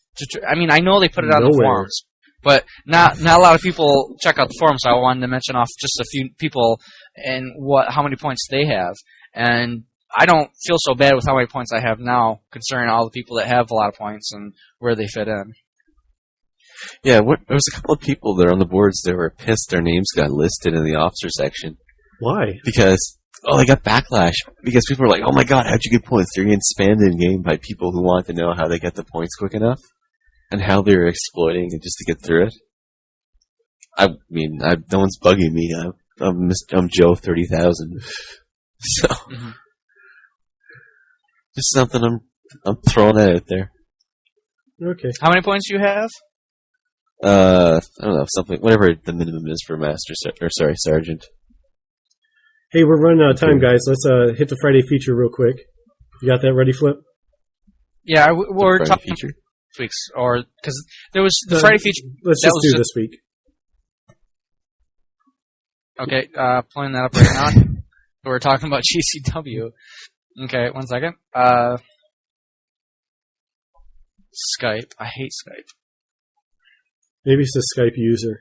I know they put it on the forums. But not a lot of people check out the forums, so I wanted to mention off just a few people and how many points they have. And I don't feel so bad with how many points I have now, concerning all the people that have a lot of points and where they fit in. Yeah, there was a couple of people that are on the boards that were pissed their names got listed in the officer section. Why? Because, they got backlash. Because people were like, oh my god, how'd you get points? They're getting spammed in-game by people who want to know how they get the points quick enough. and how they're exploiting it just to get through it. I mean, no one's bugging me. I'm Joe 30,000. So, just something I'm throwing out there. Okay. How many points do you have? I don't know, something, whatever the minimum is for sergeant. Hey, we're running out of time, guys. Let's hit the Friday feature real quick. You got that ready, Flip? Yeah, we're talking feature. weeks, or because there was the Friday feature. Let's just do this week. Okay, pulling that up right now. We're talking about GCW. Okay, 1 second. Skype. I hate Skype. Maybe it's a Skype user.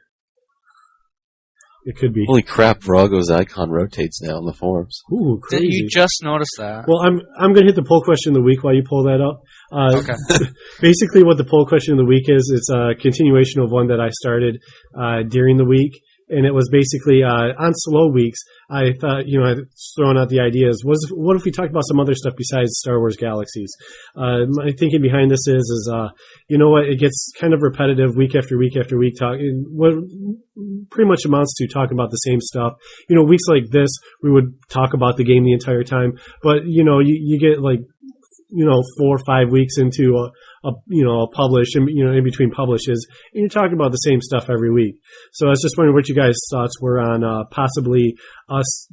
It could be. Holy crap! Virago's icon rotates now on the forums. Ooh, crazy! Did you just notice that? Well, I'm going to hit the poll question of the week while you pull that up. Okay. Basically, what the poll question of the week is, it's a continuation of one that I started during the week. And it was basically on slow weeks. I thought, I thrown out the ideas. What if we talked about some other stuff besides Star Wars Galaxies? My thinking behind this is, you know what? It gets kind of repetitive week after week after week. What pretty much amounts to talking about the same stuff. Weeks like this, we would talk about the game the entire time. But you get like 4 or 5 weeks into a publish, and in between publishes, and you're talking about the same stuff every week. So I was just wondering what you guys' thoughts were on possibly us,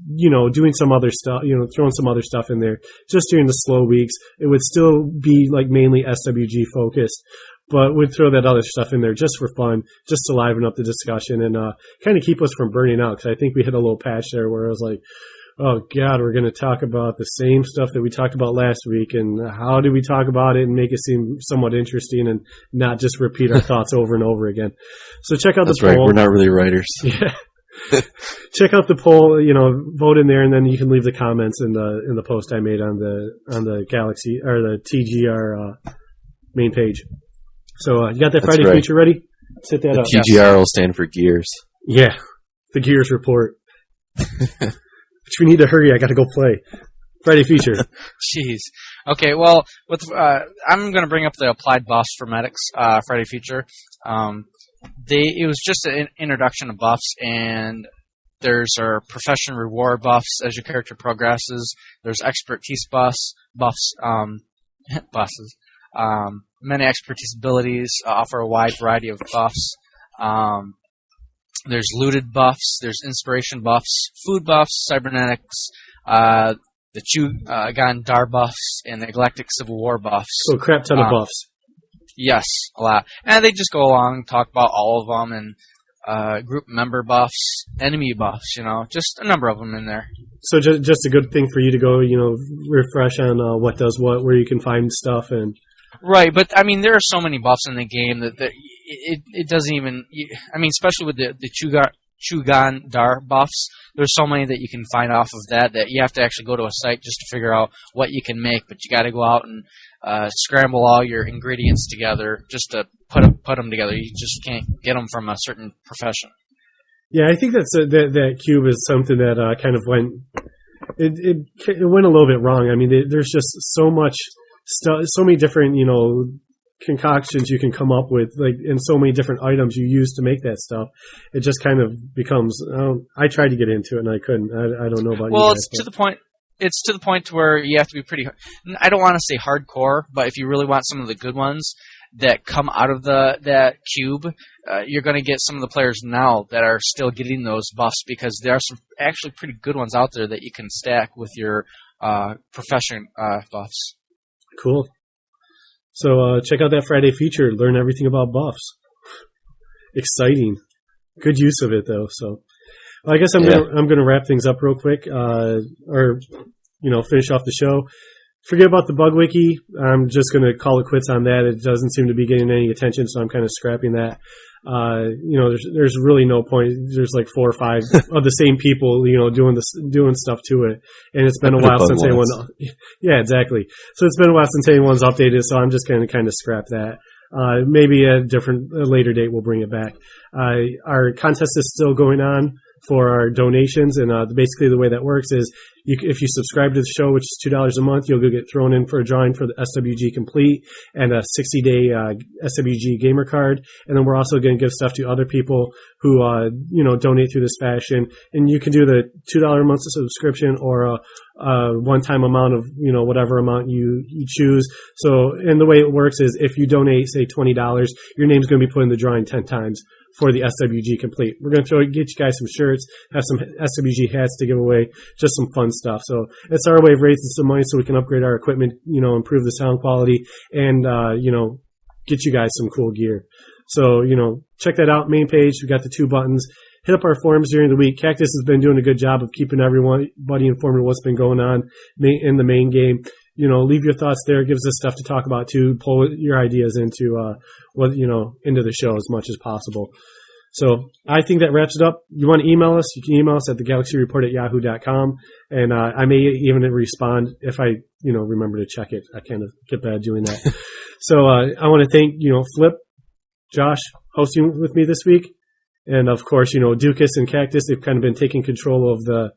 doing some other stuff, throwing some other stuff in there just during the slow weeks. It would still be like mainly SWG focused, but we'd throw that other stuff in there just for fun, just to liven up the discussion and kind of keep us from burning out. Because I think we hit a little patch there where I was like, oh, God, we're going to talk about the same stuff that we talked about last week, and how do we talk about it and make it seem somewhat interesting and not just repeat our thoughts over and over again. So check out the poll. That's right. We're not really writers. Yeah. Check out the poll, vote in there, and then you can leave the comments in the post I made on the Galaxy or the TGR main page. So you got that Friday feature ready? Let's hit that up. TGR will stand for Gears. Yeah. The Gears report. But if you need to hurry, I got to go play. Friday feature. Jeez. Okay, well, I'm going to bring up the applied buffs for medics Friday feature. It was just an introduction of buffs, and there's our profession reward buffs as your character progresses. There's expertise buffs. Many expertise abilities offer a wide variety of buffs. There's looted buffs, there's inspiration buffs, food buffs, cybernetics, the Chugan Dar buffs, and the Galactic Civil War buffs. So a crap ton of buffs. Yes, a lot. And they just go along and talk about all of them, and group member buffs, enemy buffs, just a number of them in there. So just a good thing for you to go, refresh on what does what, where you can find stuff and... Right, but I mean, there are so many buffs in the game that it doesn't even. Especially with the Chugan Dar buffs, there's so many that you can find off of that you have to actually go to a site just to figure out what you can make. But you got to go out and scramble all your ingredients together just to put them together. You just can't get them from a certain profession. Yeah, I think that cube is something that kind of went. It went a little bit wrong. I mean, there's just so much. So many different, concoctions you can come up with, and so many different items you use to make that stuff. It just kind of becomes. I tried to get into it and I couldn't. I don't know about you guys. Well, it's to the point. It's to the point where you have to be pretty. I don't want to say hardcore, but if you really want some of the good ones that come out of that cube, you're going to get some of the players now that are still getting those buffs, because there are some actually pretty good ones out there that you can stack with your profession buffs. Cool. So check out that Friday feature. Learn everything about buffs. Exciting. Good use of it, though. So I guess I'm gonna wrap things up real quick, or finish off the show. Forget about the bug wiki. I'm just gonna call it quits on that. It doesn't seem to be getting any attention, so I'm kind of scrapping that. There's really no point. There's like 4 or 5 of the same people, doing stuff to it. And it's been a while since anyone, yeah, exactly. So it's been a while since anyone's updated, so I'm just going to kind of scrap that. Maybe at a later date we'll bring it back. Our contest is still going on. for our donations. And basically the way that works is if you subscribe to the show, which is $2 a month, you'll go get thrown in for a drawing for the SWG Complete and a 60-day SWG gamer card. And then we're also going to give stuff to other people who donate through this fashion. And you can do the $2 a month subscription or a one-time amount of whatever amount you choose. So, and the way it works is if you donate, say $20, your name's going to be put in the drawing 10 times for the SWG Complete. We're going to get you guys some shirts, have some SWG hats to give away, just some fun stuff. So it's our way of raising some money so we can upgrade our equipment, improve the sound quality, and get you guys some cool gear. So check that out. Main page, we got the 2 buttons. Hit up our forums during the week. Cactus has been doing a good job of keeping everybody informed of what's been going on in the main game. Leave your thoughts there. It gives us stuff to talk about too. Pull your ideas into into the show as much as possible. So I think that wraps it up. You want to email us? You can email us at thegalaxyreport@yahoo.com, and I may even respond if I remember to check it. I kind of get bad doing that. So I want to thank Flip, Josh, hosting with me this week. And, of course, Dukas and Cactus, they've kind of been taking control of the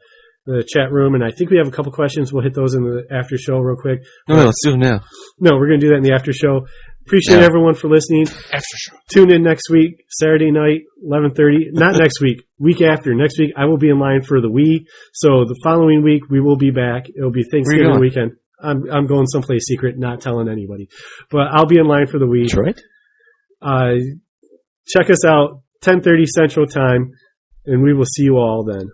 chat room. And I think we have a couple questions. We'll hit those in the after show real quick. No, let's do them now. No, we're going to do that in the after show. Appreciate everyone for listening. After show. Tune in next week, Saturday night, 11:30. Not next week, week after. Next week, I will be in line for the Wii. So the following week, we will be back. It'll be Thanksgiving weekend. I'm going someplace secret, not telling anybody. But I'll be in line for the Wii. Detroit? Check us out. 10:30 Central Time, and we will see you all then.